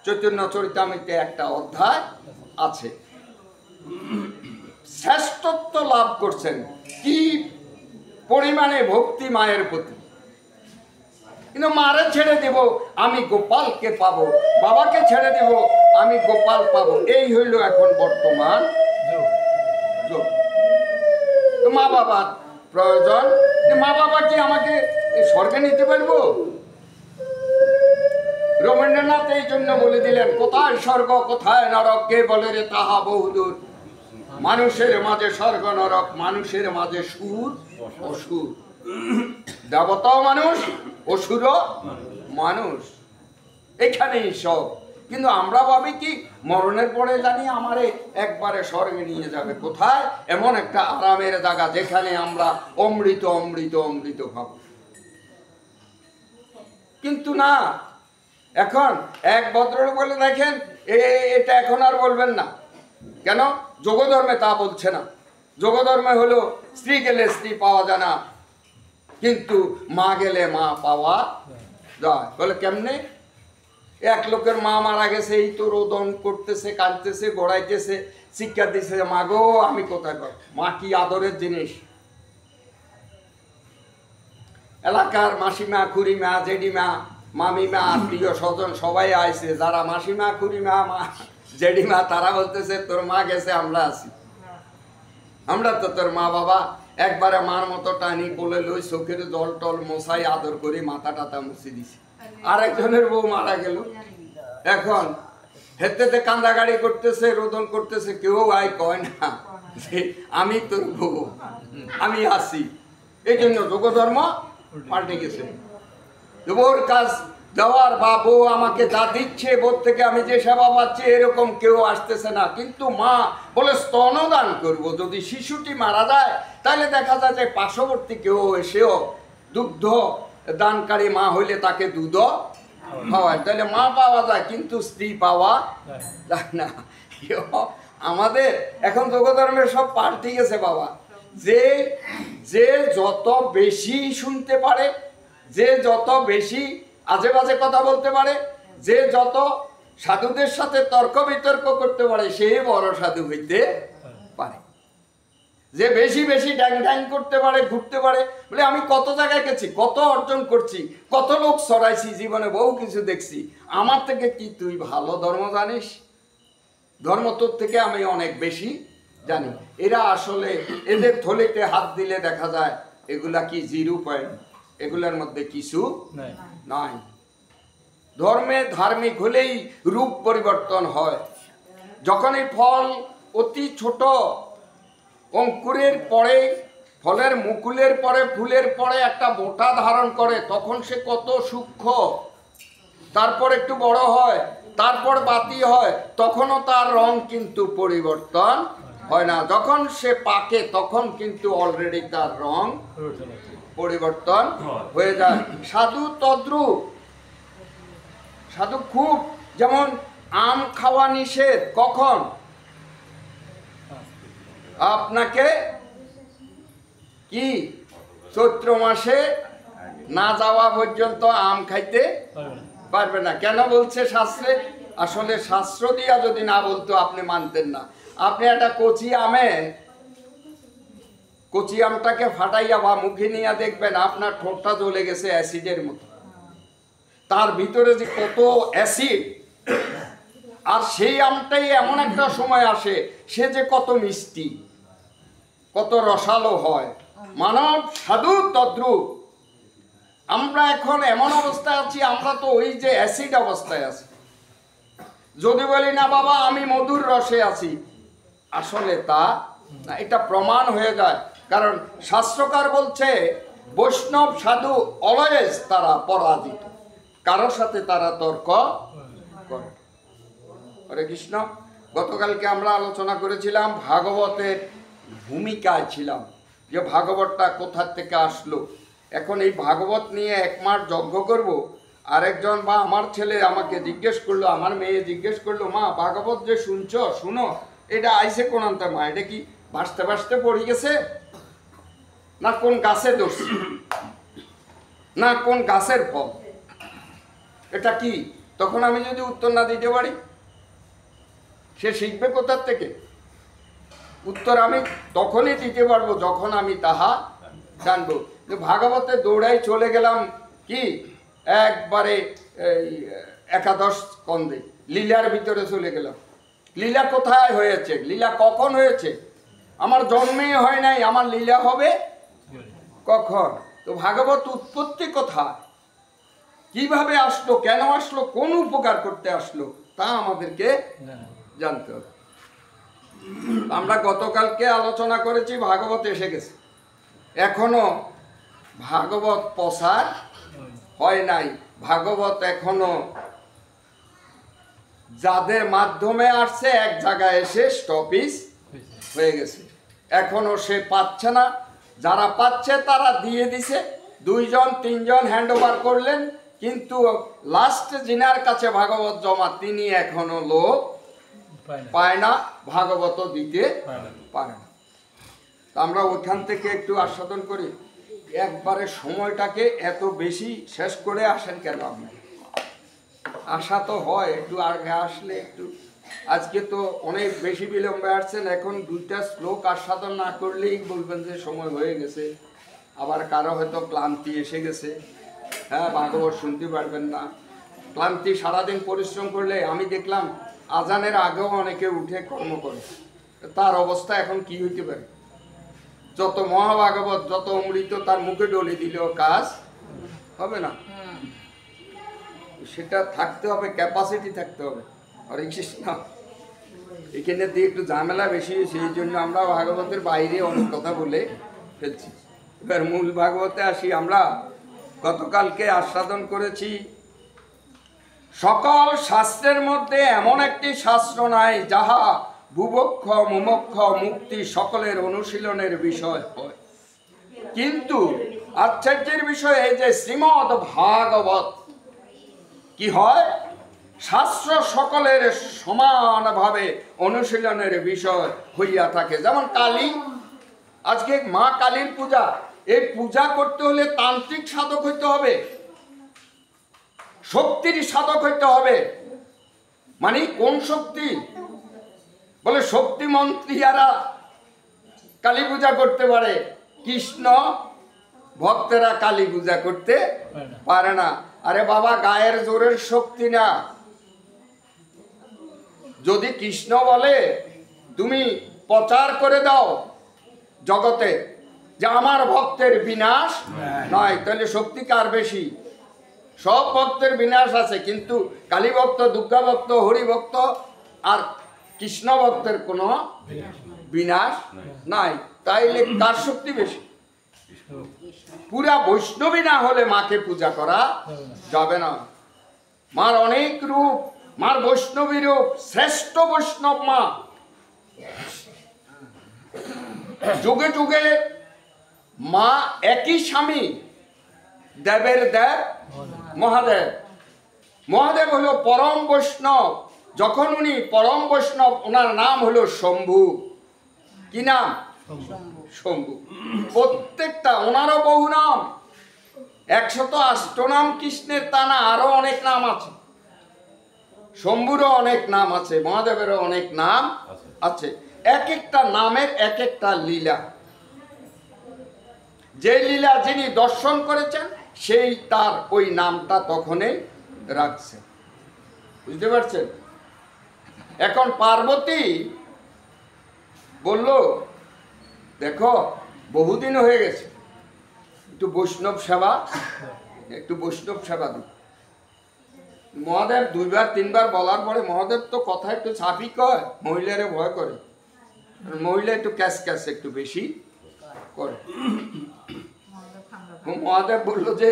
চৈতন্য চরিতামৃতে একটা অধ্যায় আছে, শ্রেষ্ঠত্ব লাভ করছেন কি পরিমাণে ভক্তি মায়ের প্রতি। কিন্তু মারে ছেড়ে দেব আমি গোপালকে পাবো, বাবাকে ছেড়ে দেব আমি গোপাল পাবো, এই হইল এখন বর্তমান যোগ। মা বাবার প্রয়োজন, মা বাবা কি আমাকে স্বর্গে নিতে পারবো? রবীন্দ্রনাথ এই জন্য বলে দিলেন, কোথায় স্বর্গ কোথায় নরক, কে বলে রে তাহা বহুদূর, মানুষের মাঝে স্বর্গ নরক, মানুষের মাঝে সুর অসুর, দেবতাও মানুষ, অসুরও মানুষ, এখানেই সব। কিন্তু আমরা ভাবি কি মরণের পরে জানি আমারে একবারে স্বর্গে নিয়ে যাবে, কোথায়? এমন একটা আরামের জায়গা যেখানে আমরা অমৃত অমৃত অমৃত ভাব। কিন্তু না, এখন এক ভদ্রলোক বলে দেখেন এটা এখন আর বলবেন না, কেন? যোগধর্মে তা বলছে না। যোগধর্মে হলো স্ত্রী গেলে স্ত্রী পাওয়া যায় না, কিন্তু মা গেলে মা পাওয়া যায়। বলে কেমনে? এক লোকের মা মারা গেছে, এই তো রোদন করতেছে, কাঁদতেছে, গড়াইতেছে, শিক্ষা দিচ্ছে, মা গো আমি কোথায় পাবো? মা কি আদরের জিনিস। এলাকার মাসিমা, খুড়িমা, জেডিমা, মামিমা, আত্মীয় স্বজন সবাই আইছে, যারা মাসিমা, খুড়িমা, মা, জেডিমা, তারা বলতেছে তোর মা গেছে, আমরা আছি, আমরা তো তোর মা বাবা, একবারে মার মতো টানি বলে লই, চোখের জল টল মশাই আদর করে মাথা টাথা মুছে দিছি। আরেকজনের বউ মারা গেল, এখন হেতেতে কান্দাগাড়ি করতেছে, রোদন করতেছে, কেউ আই কয় না আমি তোর বউ, আমি আসি। এই জন্য যোগধর্ম পাল্টে গেছে। ওর কাজ দেওয়ার বা বউ আমাকে যা দিচ্ছে, বোর থেকে আমি যে সেবা পাচ্ছি, এরকম কেউ আসতেছে না। কিন্তু মা বলে স্তনদান করব, যদি শিশুটি মারা যায় তাহলে দেখা যায় যে পার্শ্ববর্তী কেউ এসেও দুগ্ধ দানকারী মা হইলে তাকে দুধ খাওয়ায়, তাহলে মা পাওয়া যায়, কিন্তু স্ত্রী পাওয়া যায় না। আমাদের এখন যোগধর্মের সব পাল্টে গেছে বাবা। যে যে যত বেশি শুনতে পারে, যে যত বেশি আজে বাজে কথা বলতে পারে, যে যত সাধুদের সাথে তর্ক বিতর্ক করতে পারে, সে বড় সাধু হইতে পারে। যে বেশি বেশি ড্যাং ড্যাং করতে পারে, ঘুরতে পারে, বলে আমি কত জায়গায় গেছি, কত অর্জন করছি, কত লোক সরাইছি, জীবনে বহু কিছু দেখছি, আমার থেকে কি তুই ভালো ধর্ম জানিস? ধর্ম তোর থেকে আমি অনেক বেশি জানি। এরা আসলে এদের থলিতে হাত দিলে দেখা যায় এগুলা কি 0 পয়েন্ট, এগুলার মধ্যে কিছু নাই। ধর্মে ধার্মিক হলেই রূপ পরিবর্তন হয়। যখন এই ফল অতি ছোট অঙ্কুরের পরে, ফলের মুকুলের পরে, ফুলের পরে একটা বোটা ধারণ করে, তখন সে কত সূক্ষ্ম, তারপর একটু বড় হয়, তারপর বাতি হয়, তখনও তার রং কিন্তু পরিবর্তন হয় না। যখন সে পাকে তখন কিন্তু অলরেডি তার রং পরিবর্তন হয়ে যায়। সাধু তদ্রূপ, সাধু খুব, যেমন আম খাওয়া নিষেধ কখন? আপনাকে কি চৈত্র মাসে না যাওয়া পর্যন্ত আম খাইতে পারবে না। কেন বলছে শাস্ত্রে? আসলে শাস্ত্র দিয়া যদি না বলতো আপনি মানতেন না। আপনি একটা কচি আমটাকে ফাটাইয়া বা মুখে নিয়ে দেখবেন আপনার ঠোঁটটা জ্বলে গেছে অ্যাসিডের মতো, তার ভিতরে যে কত অ্যাসিড। আর সেই আমটাই এমন একটা সময় আসে সে যে কত মিষ্টি, কত রসালো হয়। মানব সাধু তদ্রূপ। আমরা এখন এমন অবস্থায় আছি, আমরা তো ওই যে অ্যাসিড অবস্থায় আছি। যদি বলি না বাবা আমি মধুর রসে আছি, আসলে তা না, এটা প্রমাণ হয়ে যায়। কারণ শাস্ত্রকার বলছে বৈষ্ণব সাধু অলওয়েজ তারা পরাজিত, কারোর সাথে তারা তর্ক করে। হরে কৃষ্ণ। গতকালকে আমরা আলোচনা করেছিলাম ভাগবতের ভূমিকায় ছিলাম, যে ভাগবতটা কোথা থেকে আসলো। এখন এই ভাগবত নিয়ে 1 মাস যজ্ঞ করব। আরেকজন বা আমার ছেলে আমাকে জিজ্ঞেস করলো, আমার মেয়ে জিজ্ঞেস করলো, মা ভাগবত যে শুনছো, শুনো, এটা আইসে কোন আনতে মা? এটা কি ভাসতে ভাসতে পড়ে গেছে, না কোন গাছে ধরছে, না কোন গাছের ফল, এটা কি? তখন আমি যদি উত্তর না দিতে পারি, সে শিখবে কোথার থেকে? উত্তর আমি তখনই দিতে পারবো যখন আমি তাহা জানবো। ভাগবতে দৌড়াই চলে গেলাম কি একবারে একাদশ স্কন্ধে, লীলার ভিতরে চলে গেলাম। লীলা কোথায় হয়েছে? লীলা কখন হয়েছে? আমার জন্মেই হয় নাই, আমার লীলা হবে কখন? তো ভাগবত উৎপত্তি কোথায়, কিভাবে আসলো, কেন আসলো, কোন উপকার করতে আসলো, তা আমাদেরকে জানতে হবে। আমরা গতকালকে আলোচনা করেছি ভাগবত এসে গেছে, এখনো ভাগবত প্রসার হয় নাই। ভাগবত এখনো যাদের মাধ্যমে আসছে এক জায়গায় এসে স্টপিস হয়ে গেছে, এখনো সে পাচ্ছে না। যারা পাচ্ছে তারা দিয়ে দিছে, 2 জন 3 জন হ্যান্ড ওভার করলেন, কিন্তু লাস্ট যিনার কাছে ভাগবত জমা তিনি এখনো লোক পায় না, ভাগবত দিতে পারে না। আমরা ওখান থেকে একটু আস্বাদন করি। একবারে সময়টাকে এত বেশি শেষ করে আসেন কেন? আপনি আশা তো হয় একটু আগে আসলে একটু, আজকে তো অনেক বেশি বিলম্বে আসছেন। এখন 2টা শ্লোক আস্বাদন না করলেই বলবেন যে সময় হয়ে গেছে। আবার কারো হয়তো ক্লান্তি এসে গেছে, হ্যাঁ ভাগবত শুনতে পারবেন না। ক্লান্তি, সারাদিন পরিশ্রম করলে আমি দেখলাম আজানের আগেও অনেকে উঠে কর্ম করে, তার অবস্থা এখন কি হইতে পারে? যত মহাভাগবত, যত অমৃত তার মুখে ডলে দিলেও কাজ হবে না। সেটা থাকতে হবে, ক্যাপাসিটি থাকতে হবে। হরে কৃষ্ণ। এখানে দিয়ে একটু ঝামেলা বেশি, সেই জন্য আমরা ভাগবতের বাইরে অনেক কথা বলে ফেলছি। এবার মূল ভাগবতে আসি। আমরা গতকালকে আস্বাদন করেছি সকল শাস্ত্রের মধ্যে এমন একটি শাস্ত্র নাই যাহা বুভক্ষ মুমক্ষ মুক্তি সকলের অনুশীলনের বিষয় হয়। কিন্তু আশ্চর্যের বিষয় এই যে শ্রীমদ্ ভাগবত কি হয়, শাস্ত্র সকলের সমানভাবে অনুশীলনের বিষয় হইয়া থাকে। যেমন কালী, আজকে মা কালীর পূজা, এই পূজা করতে হলে তান্ত্রিক সাধক হইতে হবে, শক্তির সাধক হইতে হবে। মানে কোন শক্তি? বলে শক্তি মন্ত্রীরা কালী পূজা করতে পারে, কৃষ্ণ ভক্তেরা কালী পূজা করতে পারে না। আরে বাবা, গায়ের জোরের শক্তি না। যদি কৃষ্ণ বলে তুমি প্রচার করে দাও জগতে যে আমার ভক্তের বিনাশ নয়, তাহলে শক্তি কার বেশি? সব ভক্তের বিনাশ আছে, কিন্তু কালী ভক্ত, দুর্গা ভক্ত, হরি ভক্ত আর কৃষ্ণ ভক্তের কোনো বিনাশ নাই। তাইলে কার শক্তি বেশি? পুরা বৈষ্ণবী না হলে মাকে পূজা করা যাবে না। মার অনেক রূপ, মার বৈষ্ণবী রূপ, শ্রেষ্ঠ বৈষ্ণব মা। যুগে যুগে মা একই স্বামী, দেবের দেব মহাদেব। মহাদেব হলো পরম বৈষ্ণব। যখন উনি পরম বৈষ্ণব, ওনার নাম হলো শম্ভু। কি নাম? শম্ভু। প্রত্যেকটা ওনারও বহু নাম, 108 নাম কৃষ্ণের, তা না, আরো অনেক নাম আছে। শম্ভুরও অনেক নাম আছে, মহাদেবেরও অনেক নাম আছে। এক একটা নামের এক একটা লীলা। যে লীলা যিনি দর্শন করেছেন সেই তার ওই নামটা তখনই রাখছে। বুঝতে পারছেন? এখন পার্বতী বলল, দেখো বহুদিন হয়ে গেছে, একটু বৈষ্ণব সেবা দিই। মহাদেব 2বার 3বার বলার পরে মহাদেব তো কথা একটু ছাপি কয়, মহিলারে ভয় করে, মহিলা একটু ক্যাশ একটু বেশি করে। মহাদেব বলল যে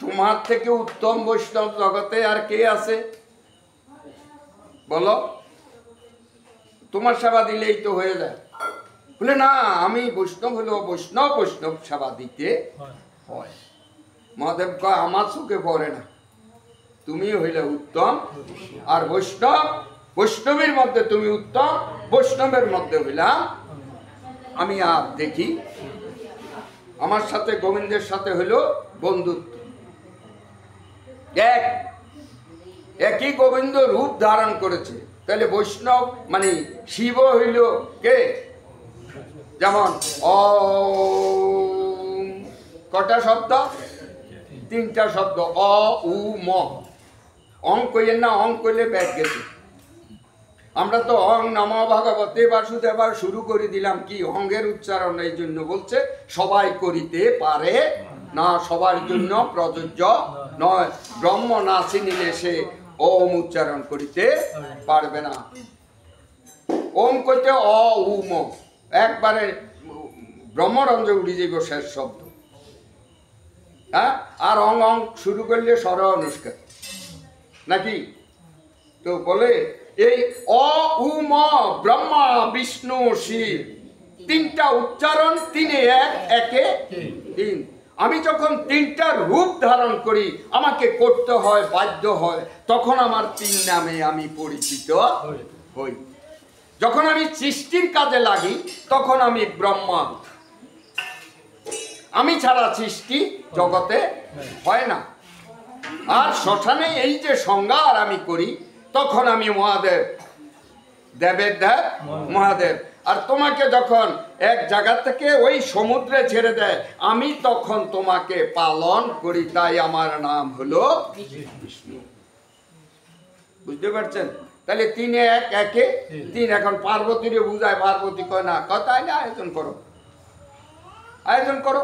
তোমার থেকে উত্তম বৈষ্ণব জগতে আর কে আছে বলো, তোমার সেবা দিলেই তো হয়ে যায়। বলে না, আমি বৈষ্ণব হলো বৈষ্ণব সেবা দিতে হয়। মহাদেব কয় আমার চোখে পড়ে না, তুমি হইলে উত্তম, আর বৈষ্ণবীর মধ্যে তুমি উত্তম, বৈষ্ণবের মধ্যে হইলাম আমি। আর দেখি আমার সাথে গোবিন্দের সাথে হইল বন্ধুত্ব। একই গোবিন্দ রূপ ধারণ করেছে, তাহলে বৈষ্ণব মানে শিব হইল কে? যেমন কটা শব্দ? 3টা শব্দ, অ উ ম। অং কইলেন না, অং কইলে ব্যাগ গেছে। আমরা তো অং নমো ভগবতে বাসুদেবা শুরু করে দিলাম, কি অঙ্গের উচ্চারণ। এই জন্য বলছে সবাই করিতে পারে না, সবার জন্য প্রযোজ্য নয়। ব্রহ্ম না চিনিলে সে ওম উচ্চারণ করিতে পারবে না। ওম কইতে অ উ ম, একবারে ব্রহ্মরঞ্জে উঠে যাইব শেষ শব্দ। হ্যাঁ, আর অং অং শুরু করলে স্বর অনুষ্কার নাকি? তো বলে এই অ উ ম ব্রহ্মা বিষ্ণু শিব 3টা উচ্চারণ, 3 1 1 3। আমি যখন 3টা রূপ ধারণ করি, আমাকে করতে হয়, বাধ্য হয়, তখন আমার 3 নামে আমি পরিচিত হই। যখন আমি সৃষ্টির কাজে লাগি, তখন আমি ব্রহ্মা। আমি ছাড়া সৃষ্টি জগতে হয় না। আর শ্মশানে এই যে সংহার আমি করি, তখন আমি মহাদেব, দেবের দেব মহাদেব। আর তোমাকে যখন এক জায়গা থেকে ওই সমুদ্রে ছেড়ে দেয়, আমি তখন তোমাকে পালন করি, তাই আমার নাম হলো বিষ্ণু। বুঝতে পারছেন? তাহলে 3 1 1 3। এখন পার্বতীরে বুঝায়, পার্বতী কয় না, কথাই না, আয়োজন করো,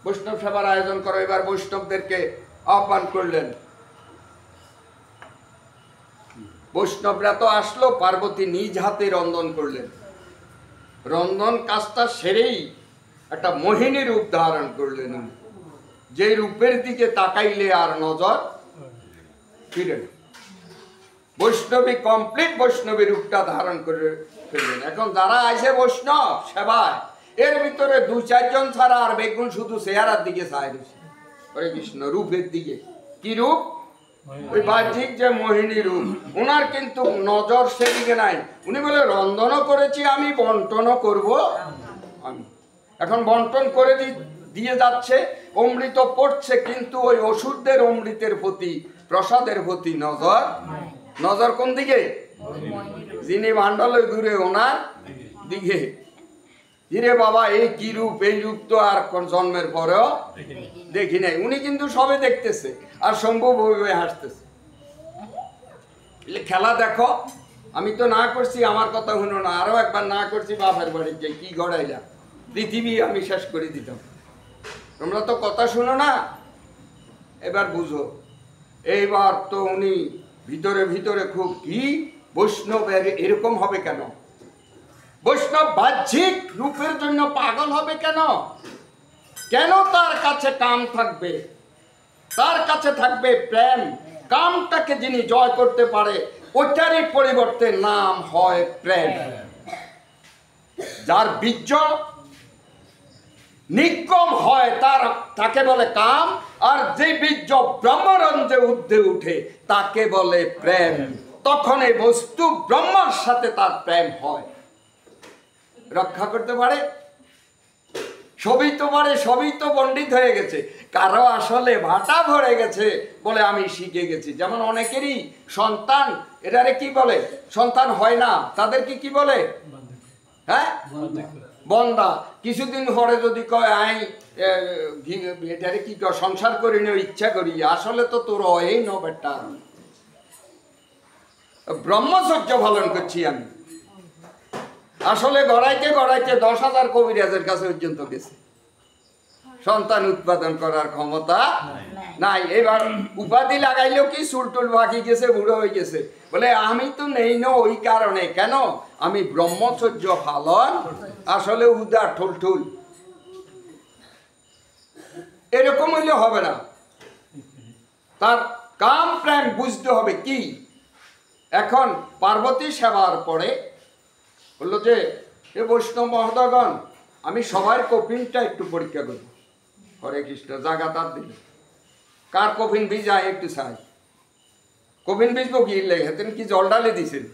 বৈষ্ণব সেবার আয়োজন করো। এবার বৈষ্ণবদেরকে আহ্বান করলেন। বৈষ্ণবরা তো আসলো, পার্বতী নিজ হাতে রন্ধন করলেন। রন্ধন কাজটা সেরেই একটা মোহিনী রূপ ধারণ করলেন, যে রূপের দিকে তাকাইলে আর নজর ফিরে না। বৈষ্ণবী কমপ্লিট বৈষ্ণবী রূপটা ধারণ করে ফেললেন। এখন যারা আসে বৈষ্ণব সেবায়, এর ভিতরে 2-4 জন ছাড়া আর বেগুন শুধু চেহারার দিকে চায় বেশি। হরে কৃষ্ণ, রূপের দিকে। কি রূপ? ওই বাহ্যিক যে মোহিনী রূপ, ওনার কিন্তু নজর সেদিকে নাই। উনি বলে রন্ধনও করেছি আমি, বন্টনও করব আমি। এখন বন্টন করে দিয়ে যাচ্ছে, অমৃত পড়ছে, কিন্তু ওই অসুরদের অমৃতের প্রতি, প্রসাদের প্রতি নজর কোন দিকে? যিনি ভান্ডালে ঘুরে ওনার দিকে। হিরে বাবা এই কি রূপ, এই রূপ তো আর জন্মের পরেও দেখি নাই। উনি কিন্তু সবে দেখতেছে আর সম্ভব হয়ে হাসতেছে। খেলা দেখো, আমি তো না করছি, আমার কথা শুনো না, আরো একবার না করছি বাপের বাড়ির যে কি গড়াইলা, পৃথিবী আমি শেষ করে দিতাম। তোমরা তো কথা শুনো না, এবার বুঝো। এইবার তো উনি ভিতরে ভিতরে খুব কি বৈষ্ণব এরকম হবে কেন? বৈষ্ণব বাহ্যিক রূপের জন্য পাগল হবে কেন? কেন তার কাছে কাম থাকবে? তার কাছে থাকবে প্রেম। কামটাকে যিনি জয় করতে পারে ওইটারই পরিবর্তে নাম হয় প্রেম। যার বীর্য নিগম হয় তাকে বলে কাম, আর যে বীর্য ব্রহ্মরঞ্জে ঊর্ধ্বে উঠে তাকে বলে প্রেম। তখন এই বস্তু ব্রহ্মার সাথে তার প্রেম হয়। রক্ষা করতে পারে? সবই তো পারে, সবই তো পণ্ডিত হয়ে গেছে। কারো আসলে ভাটা ভরে গেছে বলে আমি শিখে গেছি। যেমন অনেকেরই সন্তান, এটারে কি বলে? সন্তান হয় না, তাদেরকে কি বলে? হ্যাঁ, বন্দা। কিছুদিন পরে যদি কয় আই এটারে কি কয় সংসার করি না, ইচ্ছা করি, আসলে তো তোর এই ন বেটা, ব্রহ্মচর্য পালন করছি আমি। আসলে গড়াইতে গড়াইতে 10,000 কবিরাজের কাছে পর্যন্ত গেছে, সন্তান উৎপাদন করার ক্ষমতা নাই। এবার উপাধি লাগাইলেও কি চুলটুল বাকি গেছে, বুড়ো হয়ে গেছে, বলে আমি তো নেই না ওই কারণে। কেন? আমি ব্রহ্মচর্য পালন, আসলে উদার ঠুলঠুল। এরকম হইলে হবে না, তার কাম প্রেম বুঝতে হবে কি। এখন পার্বতী সেবার পরে বললো যে এ বৈষ্ণব মহোদয়গণ, আমি সবার কফিনটা একটু পরীক্ষা করব। হরে কৃষ্ণ, জাগা তার দিল। কার কফিন ভিজায় একটু চাই। কফিন ভিজবো কি লেগে, তিনি কি জল ডালে দিছেন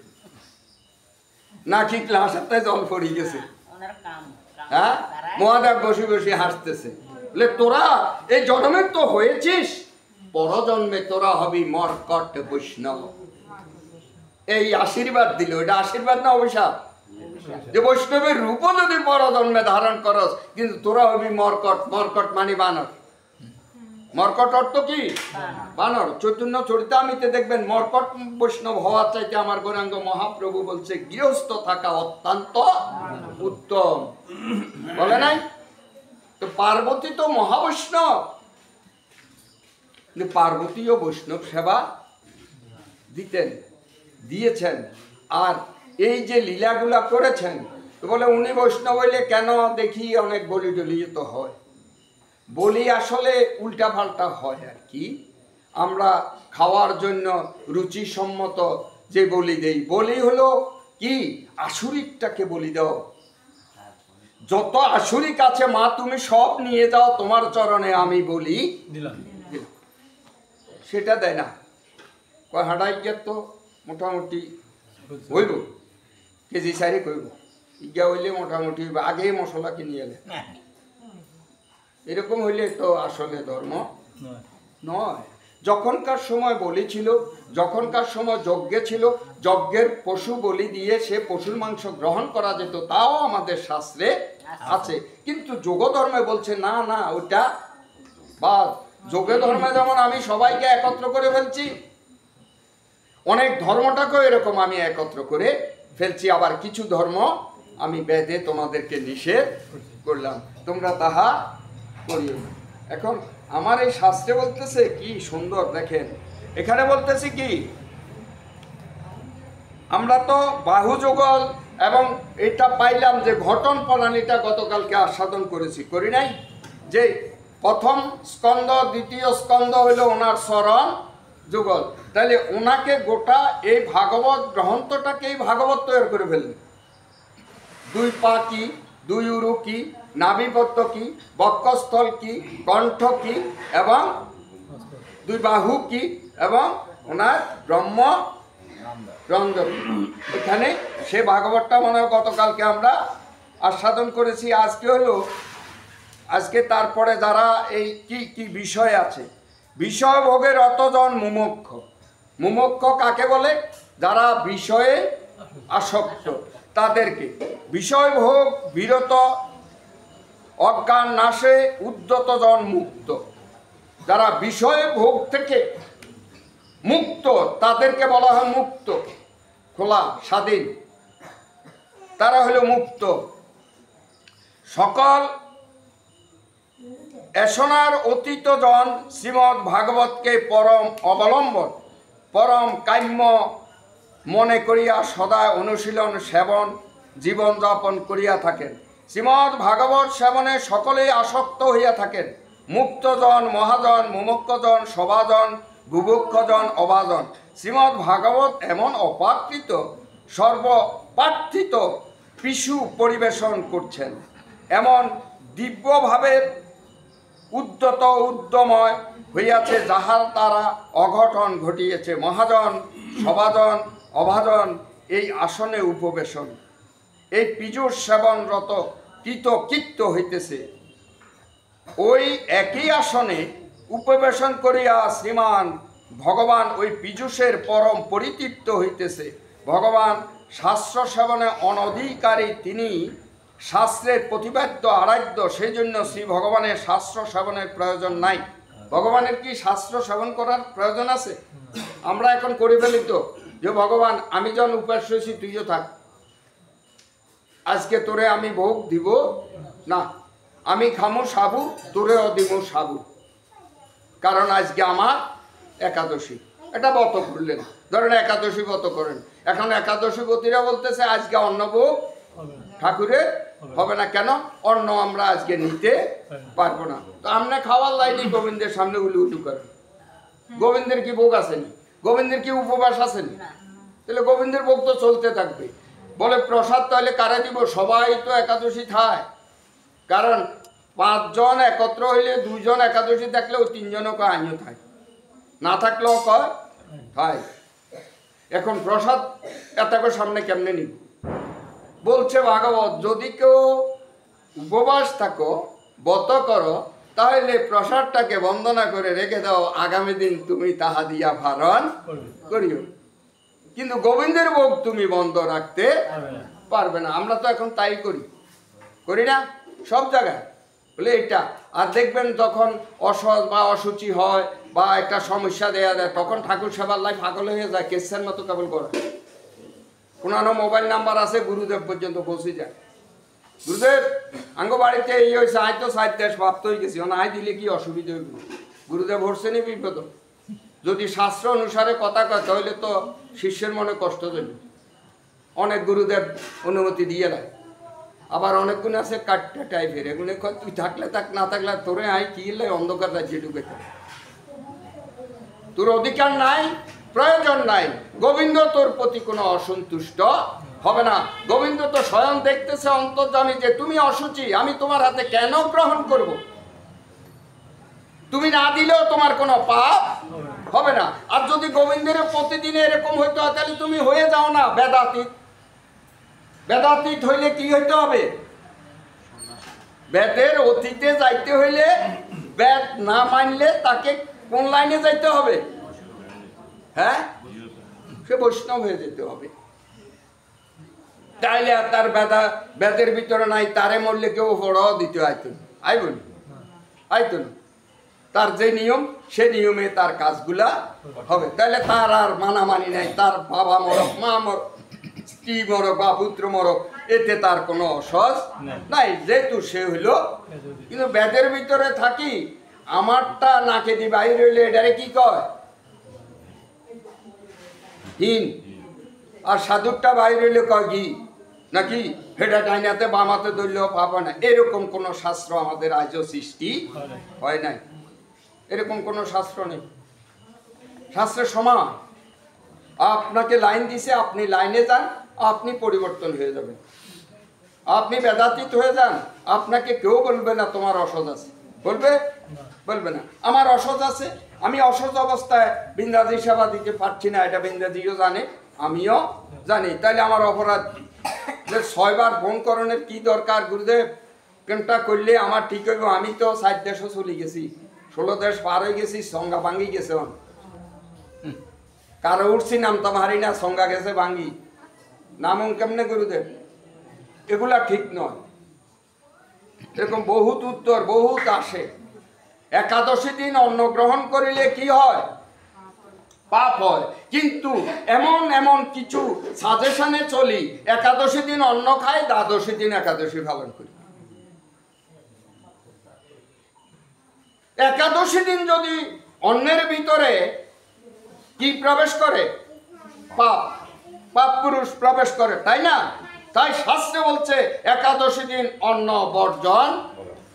নাকি গ্লাসটায় জল পড়ে গেছে? হ্যাঁ, মহাদেব বসে বসে হাসতেছে, বলে তোরা এই জন্মে তো হয়েছিস, পরজন্মে তোরা হবি মর্কট বৈষ্ণব। এই আশীর্বাদ দিল। এটা আশীর্বাদ না অভিশাপ? যে বৈষ্ণবের রূপও যদি পরজন্মে ধারণ করস, কিন্তু তোরা হবি মর্কট। মর্কট মানে বানর। মর্কট অর্থ কি? বানর। চৈতন্য চরিতামৃতে দেখবেন মর্কট বৈষ্ণব হওয়ার চাইতে আমার গৌরাঙ্গ মহাপ্রভু বলছে গৃহস্থ থাকা অত্যন্ত উত্তম, বলে নাই? তো পার্বতী তো মহাবৈষ্ণব, পার্বতীও বৈষ্ণব সেবা দিয়েছেন। আর এই যে লীলাগুলা করেছেন, তো বলে উনি বৈষ্ণব হইলে কেন দেখি অনেক বলি টলি তো হয়। বলি আসলে উল্টা পাল্টা হয় আর কি। আমরা খাওয়ার জন্য রুচিসম্মত যে বলি দেই, বলি হলো কি আসুরিকটাকে বলি দাও। যত আসুরিক আছে মা তুমি সব নিয়ে যাও, তোমার চরণে আমি বলি দিলাম। সেটা দেয় না, কয় হাঁটাই গিয়ে তো মোটামুটি হইব, কেজি সারি কইব, ইগা হইলে মোটামুটি আগে মশলা কিনে এলে। এরকম হইলে তো আসলে ধর্ম নয়। যখনকার সময় বলি ছিল, যখনকার সময় যজ্ঞে ছিল, যজ্ঞের পশু বলি দিয়ে সে পশুর মাংস গ্রহণ করা যেত, তাও আমাদের শাস্ত্রে আছে। কিন্তু যোগ ধর্মে বলছে না না, ওটা বা যোগে ধর্মে যেমন আমি সবাইকে একত্র করে ফেলছি, অনেক ধর্মটাকেও এরকম আমি একত্র করে ফেলছি। আবার কিছু ধর্ম আমি বেদে তোমাদেরকে নিষেধ করলাম, তোমরা তাহা করিও না। এখন আমার এই শাস্ত্রে বলতেছে কি সুন্দর দেখেন, এখানে বলতেছি কি আমরা তো বাহু যুগল এবং এটা পাইলাম যে ঘটন প্রণালীটা গতকালকে আস্বাদন করেছি, করি নাই? যে প্রথম স্কন্ধ, দ্বিতীয় স্কন্ধ হইল ওনার চরণ যুগল। তাহলে ওনাকে গোটা এই ভাগবত গ্রন্থটাকেই ভাগবত তৈরি করে ফেললেন। 2 পা কি, 2 উরু কি, নাভিপত্য কি, বক্ষস্থল কি, কণ্ঠ কি এবং 2 বাহু কি এবং ওনার ব্রহ্ম রন্ধ্র। এখানে সে ভাগবতটা মনে হয় গতকালকে আমরা আস্বাদন করেছি। আজকে তারপরে যারা এই কি কি বিষয় আছে, বিষয় ভোগের অতজন মুমুক্ষ। মুমুক্ষ কাকে বলে? যারা বিষয়ে আসক্ত, তাদেরকে বিষয় ভোগ বিরত অজ্ঞান নাশে উদ্যত জন মুক্ত। যারা বিষয় ভোগ থেকে মুক্ত তাদেরকে বলা হয় মুক্ত, খোলা স্বাধীন, তারা হলো মুক্ত। সকল এসনার অতীত জন শ্রীমদ্ ভাগবতকে পরম অবলম্বন পরম কাম্য মনে করিয়া সদা অনুশীলন সেবন জীবনযাপন করিয়া থাকেন। শ্রীমদ্ ভাগবত সেবনে সকলেই আসক্ত হইয়া থাকেন। মুক্তজন, মহাজন, মুমুক্ষজন, সভাজন, বুভুক্ষজন, অভাজন। শ্রীমদ্ ভাগবত এমন অপাকৃত সর্বপ্রার্থিত পিছু পরিবেশন করছেন, এমন দিব্যভাবের উদ্যত উদ্যময় হইয়াছে যাহার তারা অঘটন ঘটিয়েছে। মহাজন, সভাজন, অভাজন এই আসনে উপবেশন, এই পীযুষ সেবনরত কৃতকৃত্য হইতেছে। ওই একই আসনে উপবেশন করিয়া শ্রীমান ভগবান ওই পীযুষের পরম পরিতৃপ্ত হইতেছে। ভগবান শাস্ত্র সেবনে অনধিকারী, তিনি শাস্ত্রের প্রতিপাদ্য আরাধ্য, সেই জন্য শ্রী ভগবানের শাস্ত্র সেবনের প্রয়োজন নাই। ভগবানের কি শাস্ত্র সেবন করার প্রয়োজন আছে? আমরা এখন করে ফেলি তো, যে ভগবান আমি যখন উপাস হয়েছি তুইও থাক, আজকে তোরে আমি ভোগ দিব না, আমি খামু সাবু, তোরেও দিব সাবু, কারণ আজকে আমার একাদশী। এটা ব্রত করলেন, ধরেন একাদশী ব্রত করেন, এখন একাদশী ব্রতীরা বলতেছে আজকে অন্নভোগ ঠাকুরের হবে না। কেন? অন্ন আমরা আজকে নিতে পারবো না। তো আমরা খাওয়ার লাইনি গোবিন্দের সামনে উলু উলু করেন। গোবিন্দের কি ভোগ আসেনি? গোবিন্দের কি উপবাস আসেনি? তাহলে গোবিন্দের ভোগ তো চলতে থাকবে। বলে প্রসাদ তাহলে কারে দিব? সবাই তো একাদশী খায়, কারণ 5 জন একত্র হইলে 2 জন একাদশী থাকলে ওই 3 জনও কয় আমিও থাই, না থাকলেও কয় খাই। এখন প্রসাদ এত সামনে কেমনে নিব? বলছে ভাগবত, যদি কেউ উপবাস থাকো, ব্রত করো, তাহলে প্রসাদটাকে বন্দনা করে রেখে দাও, আগামী দিন তুমি তাহা দিয়া ভারণ করিও। কিন্তু গোবিন্দের ভোগ তুমি বন্ধ রাখতে পারবে না। আমরা তো এখন তাই করি না সব জায়গায়। বলে এটা আর দেখবেন যখন অসৎ বা অসুচি হয় বা একটা সমস্যা দেয়া দেয়, তখন ঠাকুর সেবার লাই পাগল হয়ে যায়, কেসের মতো কেবল করে। পুরানো মোবাইল নাম্বার আছে, গুরুদেব পর্যন্ত পৌঁছে যায়। গুরুদেব আঙ্গ বাড়িতে এই হয়েছে, আয় তো 4 দেশ ভাবতে হয়ে গেছি, আয় দিলে কি অসুবিধা হইব? গুরুদেব হরছে নি বিপদ। যদি শাস্ত্র অনুসারে কথা কয় তাহলে তো শিষ্যের মনে কষ্ট দেবে। অনেক গুরুদেব অনুমতি দিয়ে দেয়, আবার অনেক গুণ আছে কাটটা টাইপের, এগুলো তুই থাকলে থাক, না থাকলে তোরে আয় কি অন্ধকার রাজ্যে ঢুকে থাক, তোর অধিকার নাই, প্রয়োজন নাই। গোবিন্দ তোর প্রতি কোনো অসন্তুষ্ট হবে না। গোবিন্দ তো স্বয়ং দেখতেছে অন্তর্যামী যে তুমি অসুচি, আমি তোমার হাতে কেন গ্রহণ করব? তুমি না দিলেও তোমার কোনো পাপ হবে না। আর যদি গোবিন্দের প্রতিদিনে এরকম হইতে হয়, তাহলে তুমি হয়ে যাও না বেদাতীত। বেদাতীত হইলে কি হইতে হবে? বেদের অতীতে যাইতে হইলে, বেদ না মানলে তাকে কোন লাইনে যাইতে হবে? হ্যাঁ, সে বৈষ্ণব হয়ে যেতে হবে। তাইলে আর তার বেদের ভিতরে নাই, তারে মরলে কেউ পড়াও দিতে আইতো না, আইতো না। তার যে নিয়ম, সে নিয়মে তার কাজগুলা হবে। তাহলে তার আর মানামানি নাই, তার বাবা মরক, মা মরক, স্ত্রী মরক বা পুত্র মরক, এতে তার কোনো অসহজ নাই, যেহেতু সে হইল। কিন্তু বেদের ভিতরে থাকি আমারটা নাকে দি বাইরে হইলে এটারে কি কয়? হিন। আর সাধুরটা বাইরে হইলে কয় ঘি, নাকি হেটা ডাইনাতে বামাতে ধরলেও পাবে না। এরকম কোনো শাস্ত্র আমাদের আজও সৃষ্টি হয় নাই, এরকম কোনো শাস্ত্র নেই। শাস্ত্রের সমান আপনাকে লাইন দিছে, আপনি লাইনে যান, আপনি পরিবর্তন হয়ে যাবেন। আপনি বেদাতীত হয়ে যান, আপনাকে কেউ বলবে না তোমার অসৎ আছে, বলবে না আমার অসৎ আছে, আমি অসৎ অবস্থায় বিন্দাজি সেবা দিতে পারছি না, এটা বিন্দাজিও জানে, আমিও জানি। তাইলে আমার অপরাধ যে 6 বার ফোন করণের কি দরকার? গুরুদেব কোনটা করলে আমার ঠিক হইব? আমি তো 4 দেশও চলে গেছি, 16 দেশ পার হয়ে গেছি, সংজ্ঞা ভাঙ্গি গেছে। কারো উঠছি নামতাম হারি না, সংজ্ঞা গেছে ভাঙ্গি, নাম কেমনে গুরুদেব? এগুলা ঠিক নয়। এরকম বহুত উত্তর বহুত আসে। একাদশী দিন অন্ন গ্রহণ করিলে কি হয়? পাপ হয়। কিন্তু এমন এমন কিছু সাজেশনে চলি, একাদশী দিন অন্ন খাই, দ্বাদশী দিন একাদশী পালন করি। একাদশী দিন যদি অন্নের ভিতরে কি প্রবেশ করে? পাপ, পাপ পুরুষ প্রবেশ করে, তাই না? তাই শাস্ত্রে বলছে একাদশী দিন অন্ন বর্জন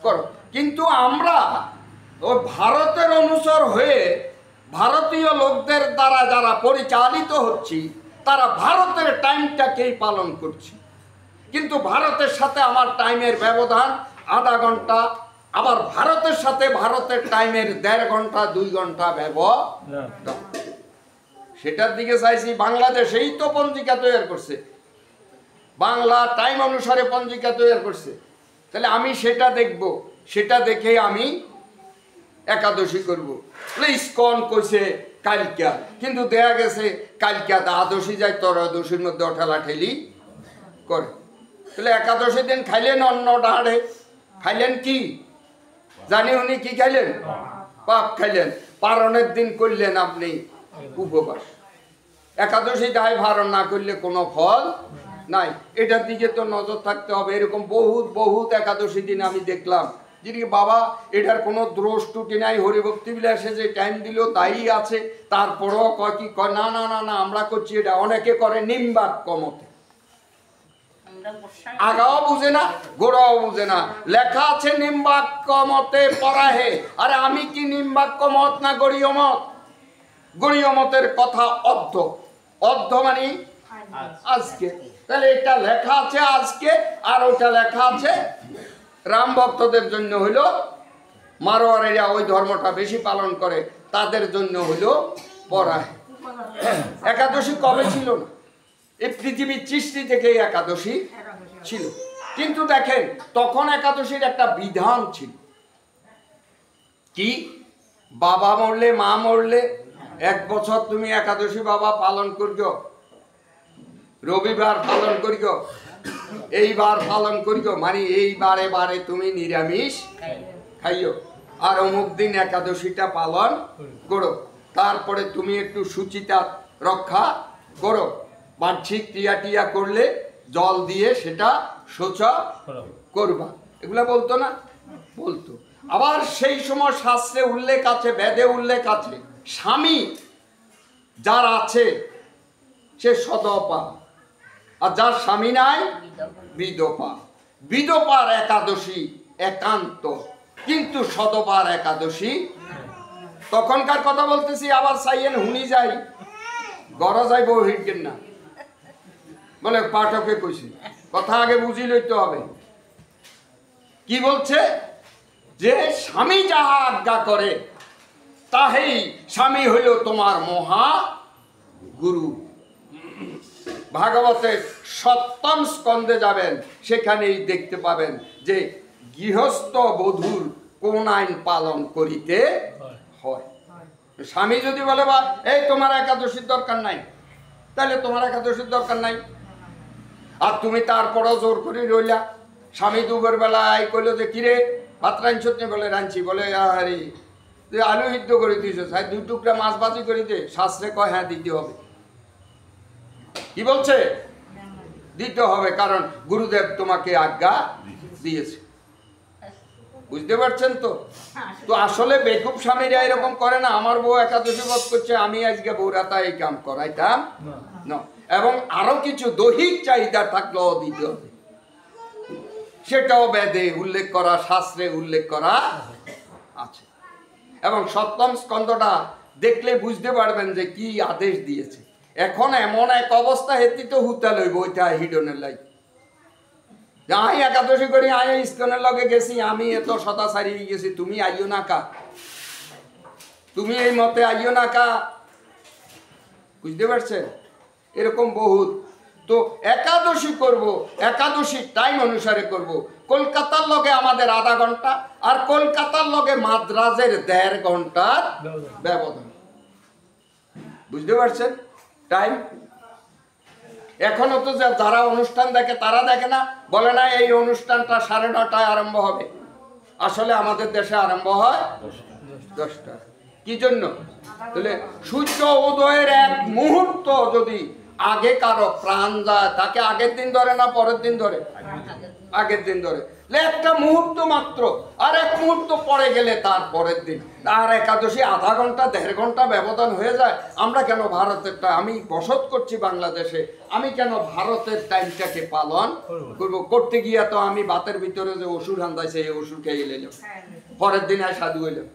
করো। কিন্তু আমরা ওই ভারতের অনুসর হয়ে ভারতীয় লোকদের দ্বারা যারা পরিচালিত হচ্ছি, তারা ভারতের টাইমটাকেই পালন করছি। কিন্তু ভারতের সাথে আমার টাইমের ব্যবধান আধা ঘন্টা, আবার ভারতের সাথে ভারতের টাইমের 1.5 ঘন্টা 2 ঘন্টা ব্যবধান। সেটার দিকে চাইছি। বাংলাদেশেই তো পঞ্জিকা তৈরি করছে, বাংলা টাইম অনুসারে পঞ্জিকা তৈরি করছে। তাহলে আমি সেটা দেখব, সেটা দেখে আমি একাদশী করব। ইস্কন কইছে কালকা, কিন্তু দেখা গেছে কালকা দ্বাদশী যায় ত্রয়োদশীর মধ্যে ঠেলাঠেলি করে। তাহলে একাদশী দিন খাইলেন অন্ন ডাঁড়ে, খাইলেন কি জানি উনি কি খাইলেন? পাপ খাইলেন। পারণের দিন করলেন আপনি উপবাস। একাদশী দায় ভারণ না করলে কোনো ফল নাই। এটার দিকে তো নজর থাকতে হবে। এরকম বহুত বহুত একাদশী দিন আমি দেখলাম যিনি বাবা এটার কোনো দোষ ত্রুটি নাই, হরিভক্তি বিলাসে যে টাইম দিল তাই আছে, তারপরও কয় কি কয় না না না না আমরা করছি এটা। অনেকে করে নিম্বাক্য মতে, আগাও বুঝে না গোড়াও বুঝে না। লেখা আছে নিম্বাক্য মতে পরাহে। আরে আমি কি নিম্বাক্য মত না গড়ীয় মত? গড়ীয় মতের কথা অর্ধ, অর্ধ মানে আজকে। তাহলে এটা লেখা আছে আজকে, আর ওটা লেখা আছে রাম ভক্তদের জন্য হইলো, মারোয়ারিরা ওই ধর্মটা বেশি পালন করে তাদের জন্য হইলো পরাহে। একাদশী কবে ছিল না? এই পৃথিবীর সৃষ্টি থেকে একাদশী ছিল। কিন্তু দেখেন তখন একাদশীর একটা বিধান ছিল কি? বাবা মরলে মা মরলে 1 বছর তুমি একাদশী বাবা পালন করিও, রবিবার পালন করিও, এইবার পালন করিও, মানে এইবারে বারে তুমি নিরামিষ খাইও, আর অমুক দিন একাদশীটা পালন করো। তারপরে তুমি একটু সুচিতা রক্ষা করো, বাহ্যিক ক্রিয়া টিয়া করলে জল দিয়ে সেটা শোচা করবা। এগুলা বলতো না? বলতো। আবার সেই সময় শাস্ত্রে উল্লেখ আছে, বেদে উল্লেখ আছে, স্বামী যার আছে সে সদপা, আর যার স্বামী নাই বিধবা। বিধবার একাদশী একান্ত, কিন্তু সদপার একাদশী। তখনকার কথা বলতেছি, আবার চাইয়েন হুনি যাই গড়া যাইব হিটকেন না বলে পাঠকে কইছি, কথা আগে বুঝি লইতে হবে। কি বলছে? যে স্বামী যাহা আজ্ঞা করে তাহেই স্বামী হইল তোমার মহা গুরু। ভাগবতের 7ম স্কন্ধে যাবেন, সেখানেই দেখতে পাবেন যে গৃহস্থ বধূর কোন আইন পালন করিতে হয়। স্বামী যদি বলে বা এই তোমার একাদশীর দরকার নাই, তাহলে তোমার একাদশীর দরকার নাই। আর তুমি তারপরও জোর করে রইলা। স্বামী দুপুর বেলায় কইলো যে কিরে ভাত রাঁধছ? বলে রাঁধছি। বলে আরে আলু সিদ্ধ করে দিয়েছ, 2 টুকরা মাছ ভাজি করে দে। শাস্ত্রে কয় হ্যাঁ দিতে হবে। কি বলছে? দিতে হবে, কারণ গুরুদেব তোমাকে আজ্ঞা দিয়েছে। বুঝতে পারছেন তো? তো আসলে বেকুব স্বামীরা এরকম করে না। আমার বউ একাদশী ব্রত করছে, আমি আজকে বৌরাতা এই কাম করাইতাম না। এবং আরো কিছু দৈহিক চাহিদা থাকলেও দিতে হবে, সেটাও বেদে উল্লেখ করা, শাস্ত্রে উল্লেখ করা আছে। এবং 7ম স্কন্ধটা দেখলে বুঝতে পারবেন যে কি আদেশ দিয়েছে। এখন এমন এক অবস্থা হেতি তো হুতা লইব ওইটা হিডনের লাই। আই একাদশী করি, আই ইস্কনের লগে গেছি, আমি এত সদাচারী গেছি, তুমি আইও না কা, তুমি এই মতে আইও না কা। বুঝতে পারছেন? এরকম বহুত। তো একাদশী করব, একাদশী টাইম অনুসারে করব। কলকাতার লগে আমাদের আধা ঘন্টা, আর কলকাতার লগে মাদ্রাজের 1.5 ঘন্টার ব্যবধান। বুঝতে পারছেন? টাইম এখনো তো যারা অনুষ্ঠান দেখে তারা দেখে না, বলে না এই অনুষ্ঠানটা 9:30টায় আরম্ভ হবে। আসলে আমাদের দেশে আরম্ভ হয় 10টা। কি জন্য? তাহলে সূর্য উদয়ের এক মুহূর্ত যদি আগে কারো প্রাণ যায়, তাকে আগের দিন ধরে না পরের দিন ধরে? আগের দিন ধরে। একটা মুহূর্ত মাত্র, আর এক মুহূর্ত পরে গেলে তার পরের দিন। আর একাদশী আধা ঘন্টা 1.5 ঘন্টা ব্যবধান হয়ে যায়। আমরা কেন ভারতেরটা, আমি বসত করছি বাংলাদেশে, আমি কেন ভারতের টাইমটাকে পালন করবো? করতে গিয়া তো আমি বাতের ভিতরে যে ওষুধ আন্দাইছে এই ওষুধ খেয়ে এলাম, পরের দিন আর সাধু হইলাম।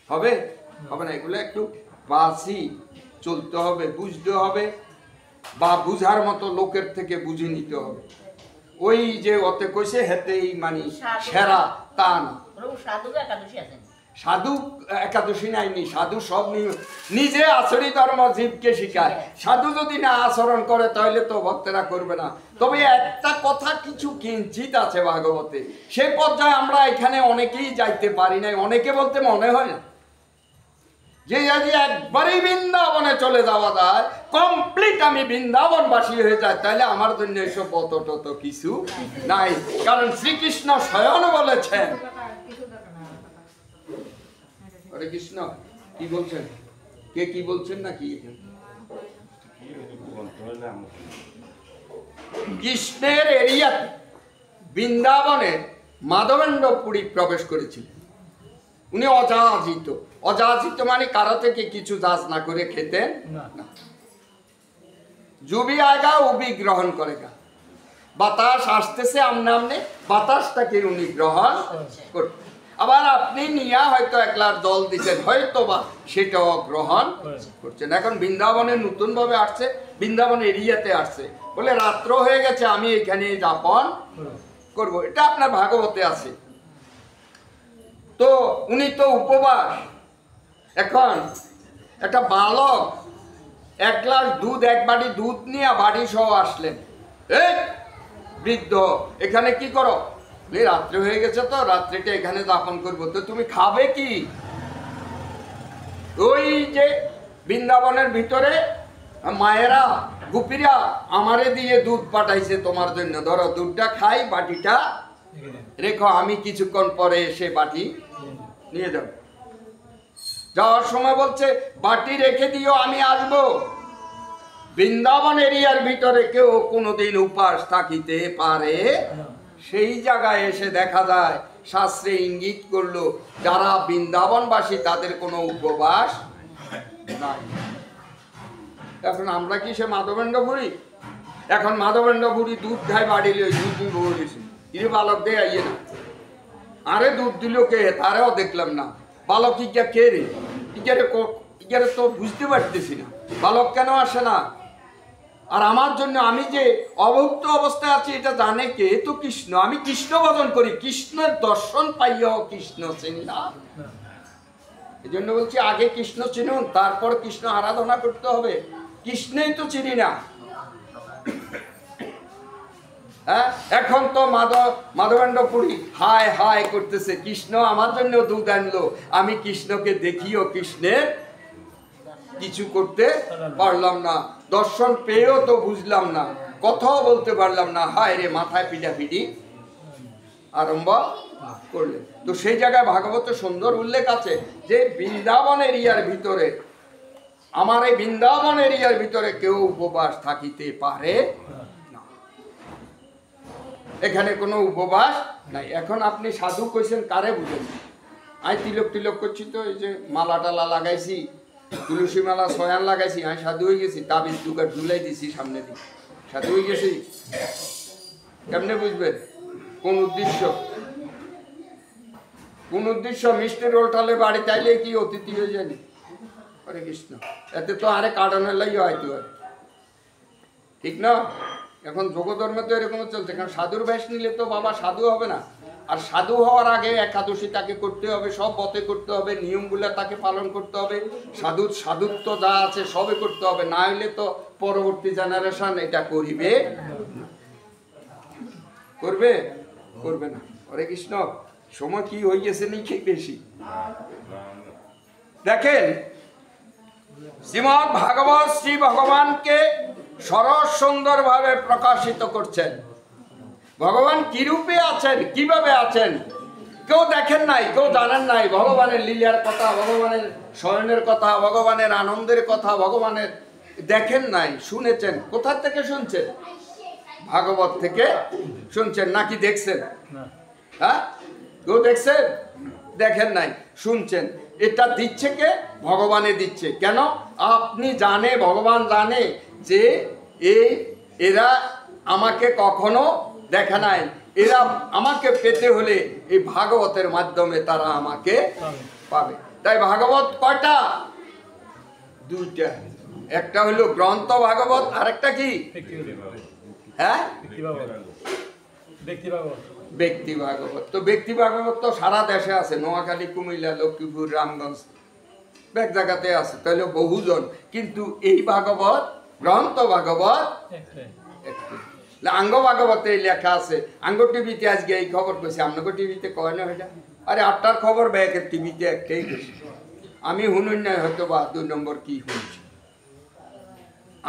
হবে? হবে না। এগুলো একটু বাসি চলতে হবে, বুঝতে হবে, বা বুঝার মতো লোকের থেকে বুঝে নিতে হবে। ওই যে অতে কইছে হেতেই মানে সেরা তা না। সাধু একাদশী নাইনি, সাধু সব নিজে আচরি ধর্ম জীবকে শিখায়। সাধু যদি না আচরণ করে তাহলে তো ভক্তেরা করবে না। তবে একটা কথা কিছু কিঞ্চিত আছে ভাগবতে, সে পর্যায়ে আমরা এখানে অনেকেই যাইতে পারি নাই। অনেকে বলতে মনে হয় না যে যদি একবারেই বৃন্দাবনে চলে যাওয়া যায়, কমপ্লিট আমি বৃন্দাবনবাসী হয়ে যায়, তাহলে আমার জন্য এসব অত কিছু নাই। কারণ শ্রীকৃষ্ণ স্বয়ং বলেছেন। হরে কৃষ্ণ। কি বলছেন? কে কি বলছেন নাকি? কৃষ্ণের এরিয়াতে বৃন্দাবনে মাধবেন্দ্র পুরী প্রবেশ করেছিলেন। উনি অযাচিত। অযাচিত মানে কারো থেকে কিছু যাচ না করে খেতেন না। জুবি আগা উবি গ্রহণ করেগা। বাতাস আসতেছে আমনে আমনে, বাতাসটাকে উনি গ্রহণ করতেন। আবার আপনি নিয়া হয়তো একলার জল দিচ্ছেন, হয়তো বা সেটাও গ্রহণ করছেন। এখন বৃন্দাবনে নতুন ভাবে আসছে, বৃন্দাবন এরিয়াতে আসছে, বলে রাত্র হয়ে গেছে, আমি এখানে যাপন করব। এটা আপনার ভাগবতে আছে। তো উনি তো উপবাস। এখন একটা বালক 1 গ্লাস দুধ, 1 বাটি দুধ নিয়ে বাড়ি সহ আসলেন। এই বৃদ্ধ, এখানে কি করো? রাত্রে হয়ে গেছে তো, রাত্রিটা এখানে যাপন করবো, তো তুমি খাবে কি? ওই যে বৃন্দাবনের ভিতরে মায়েরা গোপীরা আমারে দিয়ে দুধ পাঠাইছে তোমার জন্য, ধরো দুধটা খাই, বাটিটা রেখো, আমি কিছুক্ষণ পরে এসে বাটি নিয়ে যাব। যাওয়ার সময় বলছে বাটি রেখে দিও, আমি আসবো। বৃন্দাবন এরিয়ার ভিতরে কেউ কোনোদিন উপাস থাকিতে পারে? সেই জায়গায় এসে দেখা যায় শাস্ত্রে ইঙ্গিত করলো যারা বৃন্দাবনবাসী তাদের কোনো উপবাস নাই। এখন আমরা কি সে মাধবেন্দ্র বুড়ি? এখন মাধবেন্দ্র বুড়ি দুধ খায় বাড়ি লই, দুধ দিয়েছি, ইরে বালক দে আইয়ে না। আরে দুধ দিল কে? তারাও দেখলাম না। বালক ইকা কে রে? ইকারে তো বুঝতে পারতেছি না, বালক কেন আসে না? আর আমার জন্য, আমি যে অভুক্ত অবস্থায় আছি এটা জানে কে? তো কৃষ্ণ। আমি কৃষ্ণ ভজন করি, কৃষ্ণের দর্শন পাইয়াও কৃষ্ণ চিনি না। এই জন্য বলছি আগে কৃষ্ণ চিনুন, তারপর কৃষ্ণ আরাধনা করতে হবে। কৃষ্ণই তো চিনি না। হ্যাঁ, এখন তো মাধবেন্দ্র পুরী হায় হায় করতেছে, কৃষ্ণ আমার জন্য দুধ আনলো, আমি কৃষ্ণকে দেখিও কৃষ্ণের কিছু করতে পারলাম না, দর্শন পেয়েও তো বুঝলাম না, কথাও বলতে পারলাম না। হায় রে, মাথায় পিটাপিটি আরম্ভ করলেন। তো সেই জায়গায় ভাগবত সুন্দর উল্লেখ আছে যে বৃন্দাবন এরিয়ার ভিতরে, আমার এই বৃন্দাবন এরিয়ার ভিতরে কেউ উপবাস থাকিতে পারে না। এখানে কোনো উপবাস নাই। এখন আপনি সাধু কইছেন কারে বুঝেন? আমি তিলক করছি তো, এই যে মালা টালা লাগাইছি, তুলসী মালা সয়ান লাগাইছি, আমি সাধু হয়ে গেছি। তাবিজ দুগার ঝুলাই দিছি সামনে দিয়ে, সাধু হয়ে গেছি। কেমনে বুঝবেন কোন উদ্দেশ্য? কোন উদ্দেশ্য? মিষ্টি রোল টালে বাড়ি চাইলে কি অতিথি হয়ে যায়নি? হরে কৃষ্ণ। এতে তো আরে কারণের লাই হয়তো হয়, ঠিক না? এখন যোগধর্মে তো এরকম চলছে। কারণ সাধুর বেশ নিলে তো বাবা সাধু হবে না। আর সাধু হওয়ার আগে একাদশী তাকে করতে হবে, সব পথে করতে হবে, নিয়মগুলো তাকে পালন করতে হবে, সাধুত্ব যা আছে সবে করতে হবে। না হইলে তো পরবর্তী জেনারেশন এটা করবে না। হরে কৃষ্ণ। সময় কি হয়ে গেছে নাকি বেশি? দেখেন শ্রীমদ্ ভাগবত শ্রী ভগবানকে সরস সুন্দরভাবে প্রকাশিত করছেন। ভগবান কি রূপে আছেন, কিভাবে আছেন কেউ দেখেন নাই, কেউ জানেন নাই। ভগবানের লীলার কথা, ভগবানের শয়নের কথা, ভগবানের আনন্দের কথা ভগবানের দেখেন নাই, শুনেছেন। কোথা থেকে শুনছেন? ভাগবত থেকে শুনছেন নাকি দেখছেন? হ্যাঁ, কেউ দেখছেন? দেখেন নাই, শুনছেন। এটা দিচ্ছে কে? ভগবানে দিচ্ছে। কেন? আপনি জানে, ভগবান জানে যে এরা আমাকে কখনো দেখে নাই, এরা আমাকে পেতে হলে এই ভাগবতের মাধ্যমে তারা আমাকে পাবে। তাই ভাগবত কয়টা? দুইটা। একটা হলো গ্রন্থ ভাগবত, আর একটা কি? হ্যাঁ, ব্যক্তি ভাগবত। তো ব্যক্তি ভাগবত তো সারা দেশে আছে, নোয়াখালী, কুমিল্লা, লক্ষ্মীপুর, রামগঞ্জ, এক জায়গাতে আছে, তাহলে বহুজন। কিন্তু এই ভাগবত, গ্রন্থ ভাগবত আঙ্গ ভাগবতে লেখা আছে। আঙ্গ টিভিতে আজকে এই খবর কইছে, আপনাকে টিভিতে কয় না এটা? আরে 8টার খবর ব্যাগের টিভিতে একটাই কইছে। আমি শুনুন না, হয়তো বা 2 নম্বর কি শুনছি,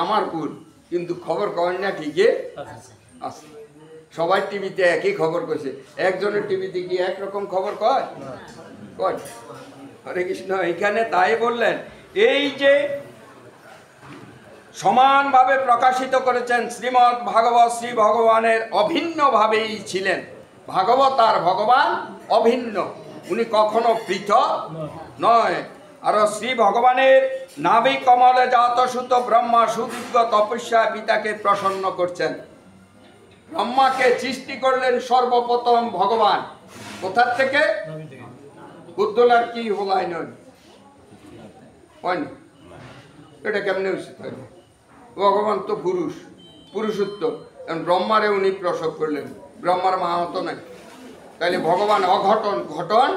আমার ভুল, কিন্তু খবর কয় না ঠিকই আছে। সবাই টিভিতে একই খবর কইছে। একজনের টিভিতে কি একরকম খবর কয়? কয়। হরে কৃষ্ণ। এইখানে তাই বললেন, এই যে সমানভাবে প্রকাশিত করেছেন শ্রীমদ্ ভাগবত, শ্রী ভগবানের অভিন্নভাবেই ছিলেন। ভাগবত আর ভগবান অভিন্ন, উনি কখনো পৃথক নয়। আর শ্রী ভগবানের নাভি কমলে জাত সুত ব্রহ্মা সুদীর্ঘ তপস্যায় পিতাকে প্রসন্ন করছেন। ব্রহ্মাকে সৃষ্টি করলেন সর্বপ্রথম ভগবান। কোথার থেকে? বুদ্ধলার কি হলাই নয়, এটা কেমনে উচিত হয়? ভগবান তো পুরুষ, পুরুষোত্তম। ব্রহ্মারে উনি প্রসব করলেন, ব্রহ্মার মাহাত্ম নাই। তাইলে ভগবান অঘটন ঘটন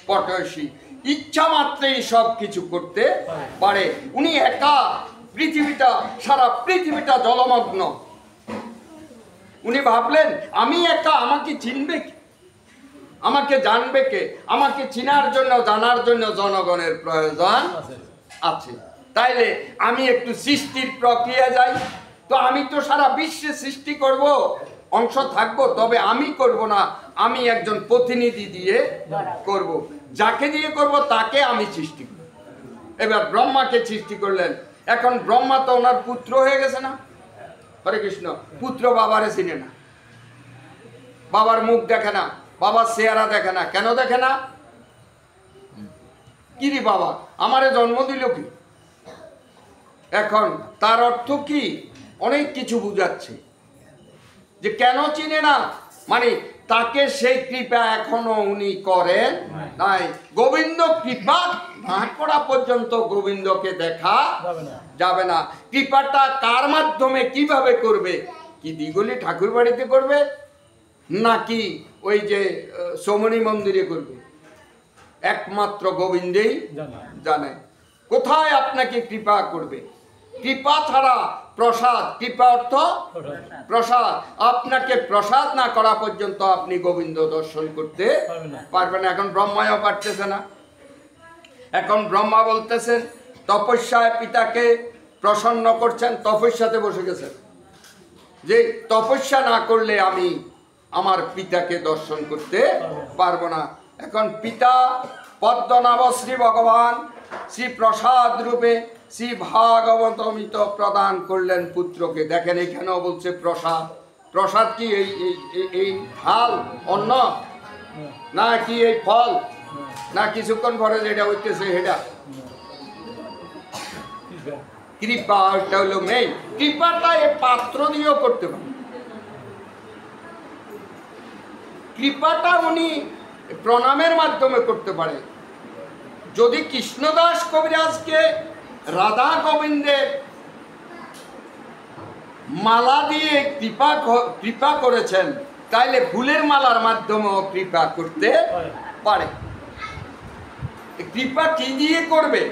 পটয়সী, ইচ্ছা মাত্রেই সব কিছু করতে পারে। উনি একা পৃথিবীটা, সারা পৃথিবীটা জলমগ্ন। উনি ভাবলেন আমি একা, আমাকে চিনবে কে, আমাকে জানবে কে? আমাকে চিনার জন্য, জানার জন্য জনগণের প্রয়োজন আছে। তাইলে আমি একটু সৃষ্টির প্রক্রিয়া যাই। তো আমি তো সারা বিশ্বে সৃষ্টি করব, অংশ থাকবো, তবে আমি করব না, আমি একজন প্রতিনিধি দিয়ে করব। যাকে দিয়ে করব তাকে আমি সৃষ্টি করব। এবার ব্রহ্মাকে সৃষ্টি করলেন। এখন ব্রহ্মা তো ওনার পুত্র হয়ে গেছে না? হরে কৃষ্ণ। পুত্র বাবারে চিনে না, বাবার মুখ দেখে না, বাবার চেহারা দেখে না। কেন দেখে না? কিরে বাবা আমারে জন্ম দিল কি? এখন তার অর্থ কি? অনেক কিছু বুঝাচ্ছে যে কেন চিনে না, মানে তাকে সেই কৃপা এখনো উনি করেন নাই। গোবিন্দ কৃপা না করা পর্যন্ত গোবিন্দকে দেখা যাবে না। কৃপাটা কার মাধ্যমে, কিভাবে করবে? কি দিগলি ঠাকুর বাড়িতে করবে, নাকি ওই যে সমনি মন্দিরে করবে? একমাত্র গোবিন্দেই জানে কোথায় আপনাকে কৃপা করবে। কৃপা ছাড়া প্রসাদ, কৃপা অর্থ প্রসাদ, আপনাকে প্রসাদ না করা পর্যন্ত আপনি গোবিন্দ দর্শন করতে পারবেন না। এখন ব্রহ্মাও পারতেছে না। এখন ব্রহ্মা বলতেছেন তপস্যায় পিতাকে প্রসন্ন করছেন, তপস্যাতে বসে গেছেন যে তপস্যা না করলে আমি আমার পিতাকে দর্শন করতে পারবো না। এখন পিতা পদ্মনাভ শ্রী ভগবান শ্রী প্রসাদ রূপে শ্রী ভাগবতমিত প্রদান করলেন পুত্রকে। দেখেন এখানেও বলছে প্রসাদ। প্রসাদ কি এই ফল, অন্ন, না কি এই ফল, না কিছুক্ষণ পরে যেটা হইতেছে সেটা? কৃপা, এটা হলো মেইন। কৃপাটা এই পাত্র দিয়েও করতে পারে। কৃপাটা উনি প্রণামের মাধ্যমে করতে পারে। যদি কৃষ্ণদাস কবিরাজকে রাধা গোবিন্দের মালা দিয়ে কৃপা করেছেন, তাইলে ফুলের মালার মাধ্যমেও কৃপা করতে পারে। কৃপা কি দিয়ে করবে?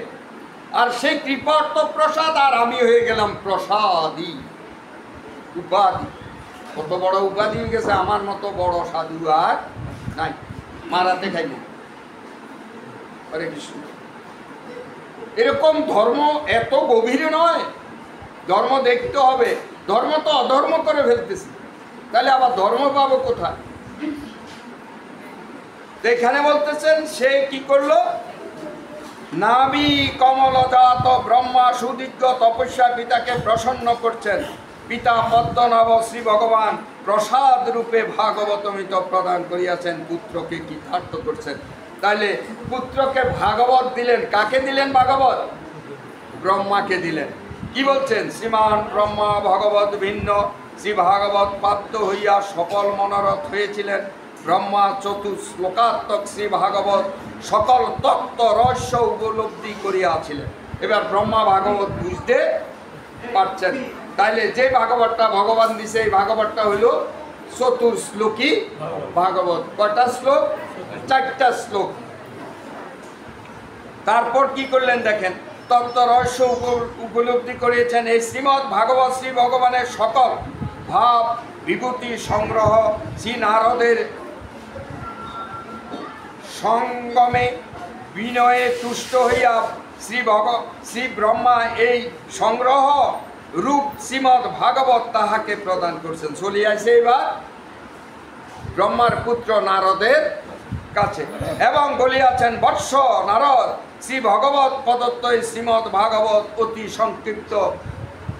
আর সেই কৃপা অর্থ প্রসাদ, আর আমি হয়ে গেলাম প্রসাদী, উপাধি। কত বড় উপাধি হয়ে গেছে, আমার মতো বড় সাধু আর নাই। মারাতে খাই না। হরে কৃষ্ণ। এরকম ধর্ম এত গভীরে নয় ধর্ম দেখতে হবে, ধর্ম তো অধর্ম করে ফেলতেছি, তাহলে আবার ধর্ম পাবো কোথায়? এখানে বলতেছেন সে কি করলো, নাভি কমলজাত ব্রহ্মা সুদীর্ঘ তপস্যা পিতাকে প্রসন্ন করছেন। পিতা পদ্মনাভ শ্রী ভগবান প্রসাদ রূপে ভাগবতমিত প্রদান করিয়াছেন, পুত্রকে কৃতার্থ করছেন। তাহলে পুত্রকে ভাগবত দিলেন, কাকে দিলেন ভাগবত? ব্রহ্মাকে দিলেন। কি বলছেন? শ্রীমান ব্রহ্মা ভগবত ভিন্ন, শ্রী ভাগবত প্রাপ্ত হইয়া সফল মনোরথ হয়েছিলেন। ব্রহ্মা চতুশ্লোকাত্মক শ্রী ভাগবত সকল তত্ত্ব রহস্য উপলব্ধি করিয়াছিলেন। এবার ব্রহ্মা ভাগবত বুঝতে পারছেন। তাইলে যে ভাগবতটা ভগবান দিছে, এই ভাগবতটা হইল চতুর্শ্লোকী ভাগবত। কয়টা শ্লোক? 4টা শ্লোক। তারপর কি করলেন দেখেন, তত্ত্ব রহস্য উপলব্ধি করিয়েছেন। এই শ্রীমৎ ভাগবত শ্রী ভগবানের সকল ভাব বিভূতি সংগ্রহ শ্রী নারদের সঙ্গমে বিনয়ে তুষ্ট হইয়া শ্রী ব্রহ্মা এই সংগ্রহ রূপ শ্রীমৎ ভাগবত তাহাকে প্রদান করছেন। চলিয়াছে এবার ব্রহ্মার পুত্র নারদের কাছে এবং বলিয়াছেন, বৎস নারদ, শ্রী ভগবত প্রদত্ত শ্রীমৎ ভাগবত অতি সংক্ষিপ্ত,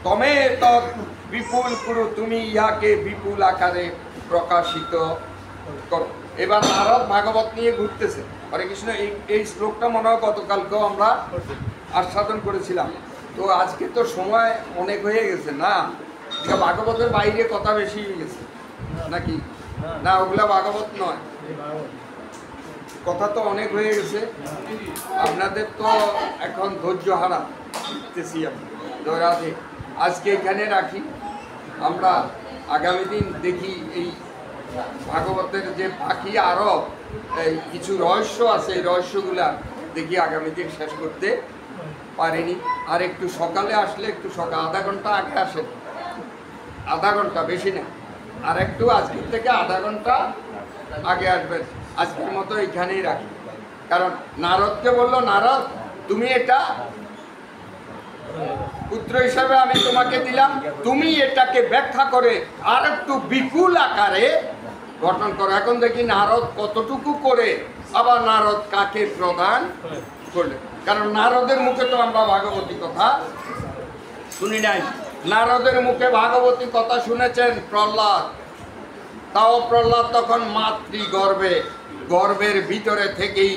তমে তৎ বিপুল কুরু, তুমি ইহাকে বিপুল আকারে প্রকাশিত করো। এবার নারদ ভাগবত নিয়ে ঘুরতেছে। হরে কৃষ্ণ। এই শ্লোকটা মনে হয় গতকালকেও আমরা আস্বাদন করেছিলাম। তো আজকে তো সময় অনেক হয়ে গেছে না, ভাগবতের বাইরে কথা বেশি হয়ে গেছে নাকি? না, ওগুলা ভাগবত নয়, কথা তো অনেক হয়ে গেছে। আপনাদের তো এখন ধৈর্য হারা দেখতেছি আমি। রাধে, আজকে এখানে রাখি। আমরা আগামী দিন দেখি এই ভাগবতের যে বাকি আরও এই কিছু রহস্য আছে, এই রহস্যগুলা দেখি আগামী দিন শেষ করতে পারিনি। আর একটু সকালে আসলে, একটু সকাল আধা ঘন্টা আগে আসেন, আধা ঘন্টা বেশি না, আর একটু আজকের থেকে আধা ঘন্টা আগে আসবেন। আজকের মতো এখানেই রাখি। কারণ নারদকে বললো, নারদ তুমি এটা পুত্র হিসাবে আমি তোমাকে দিলাম, তুমি এটাকে ব্যাখ্যা করে আর একটু বিপুল আকারে গঠন করো। এখন দেখি নারদ কতটুকু করে, আবার নারদ কাকে প্রদান করলে। কারণ নারদের মুখে তো আমরা ভাগবতী কথা শুনি নাই। নারদের মুখে ভাগবতী কথা শুনেছেন প্রহ্লাদ। তাও প্রহ্লাদ তখন মাতৃগর্ভে, গর্ভের ভিতরে থেকেই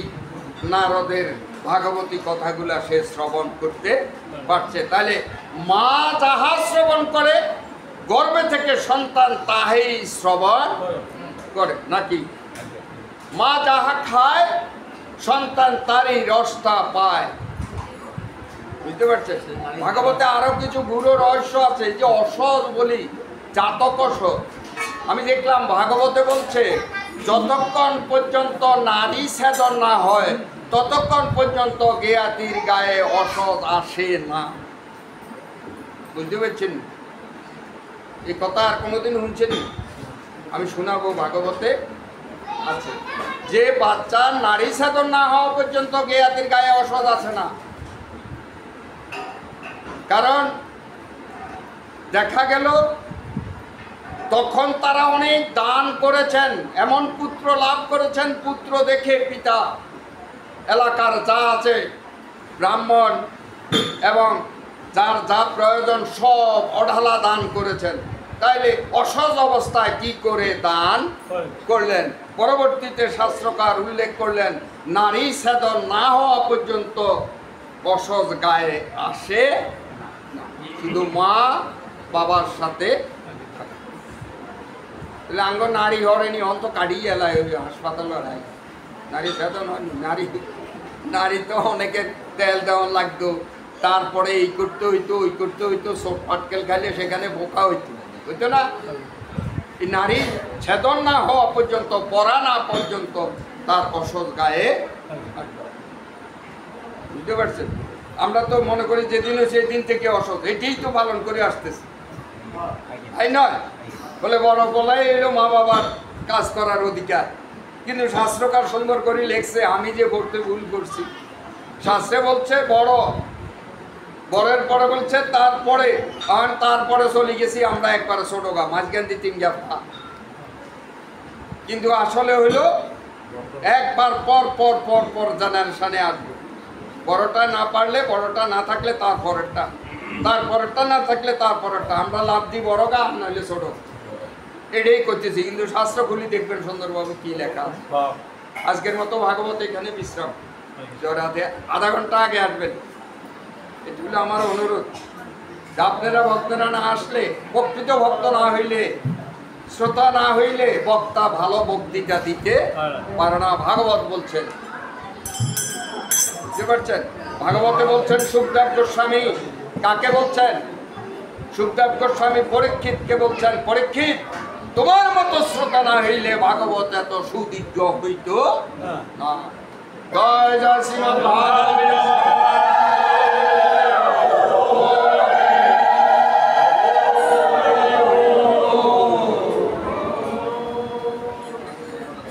নারদের ভাগবতী কথাগুলা সে শ্রবণ করতে পারছে। তাহলে মা যাহা শ্রবণ করে, গর্ভে থেকে সন্তান তাহাই শ্রবণ করে নাকি? মা যাহা খায়, সন্তান তারই রসটা পায়। বুঝতে পারছেন? ভাগবতে আরো কিছু গুরু রহস্য আছে, যে অসৎ বলি, জাতক অসৎ। আমি দেখলাম ভাগবতে বলছে, যতক্ষণ পর্যন্ত নারী ছেদন না হয় ততক্ষণ পর্যন্ত জ্ঞাতির গায়ে অসৎ আসে না। বুঝতে পারছেন? এই কথা আর কোনোদিন শুনছেন? আমি শোনাবো, ভাগবতে আছে যে বাচ্চার নারী ছেদন না হওয়া পর্যন্ত জ্ঞাতির গায়ে অসৎ আসে না। কারণ দেখা গেল তখন তারা অনেক দান করেছেন, এমন পুত্র লাভ করেছেন, পুত্র দেখে পিতা এলাকার যা আছে ব্রাহ্মণ এবং যার যা প্রয়োজন সব অঢালা দান করেছেন। তাইলে অসৎ অবস্থায় কি করে দান করলেন? পরবর্তীতে শাস্ত্রকার উল্লেখ করলেন, নারী ছেদন না হওয়া পর্যন্ত অসৎ গায়ে আসে, শুধু মা বাবার সাথে। আঙ্গ নারী হরেনি অন্ত কাটিয়ে এলাই হাসপাতাল নারী ছেদন হয়নি। নারী তো অনেকের তেল দেওয়া লাগতো, তারপরে এই করতে হইতো, ওই করতে হইতো, সব পাটকেল খাইলে সেখানে বোকা হইতো না। এই নারী ছেদন না হওয়া পর্যন্ত, পরা না পর্যন্ত তার অসৎ গায়ে। বুঝতে পারছেন? আমরা তো মনে করি যেদিন সেই দিন থেকে অসৎ, এটাই তো পালন করে আসতেছি, তাই নয়? বলে বড় বলাই এলো মা বাবার কাজ করার অধিকার। কিন্তু শাস্ত্রকার সুন্দর করে লেখছে, আমি যে করতে ভুল করছি, শাস্ত্রে বলছে বড় বরের পরে বলছে তারপরে, আর তারপরে চলে গেছি আমরা একবারে ছোট গা মাঝখান দিয়ে 3 গা। কিন্তু আসলে হইলো একবার পর পর পর পর জেনারেশনে আসবে। বড়টা না পারলে, বড়টা না থাকলে তারপরেরটা, তারপরেরটা না থাকলে তারপরেরটা। আমরা লাভ দিই বড় গা, নাহলে ছোট। এটাই করতেছি, কিন্তু শাস্ত্র খুলি দেখবেন সুন্দরভাবে কি লেখা আছে। আজকের মতো ভাগবত এখানে বিশ্রাম, রাতে আধা ঘন্টা আগে আসবেন। এটা হলো আমার অনুরোধ। আপনারা ভক্তরা না আসলে, প্রকৃত ভক্ত না হইলে, শ্রোতা না হইলে বক্তা ভালো বক্তৃতা দিতে পারে না। ভাগবত বলছেন, বুঝতে পারছেন? ভাগবতে বলছেন সুখদেব গোস্বামী। কাকে বলছেন? সুখদেব গোস্বামী পরীক্ষিতকে বলছেন, পরীক্ষিত তোমার মতো শ্রোতা না হইলে ভাগবত এত সুদীর্ঘ হইত না। জয় জয় শ্রীমৎ ভাগবত।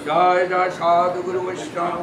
জয় জয় সাধু গুরু বৈষ্ণব।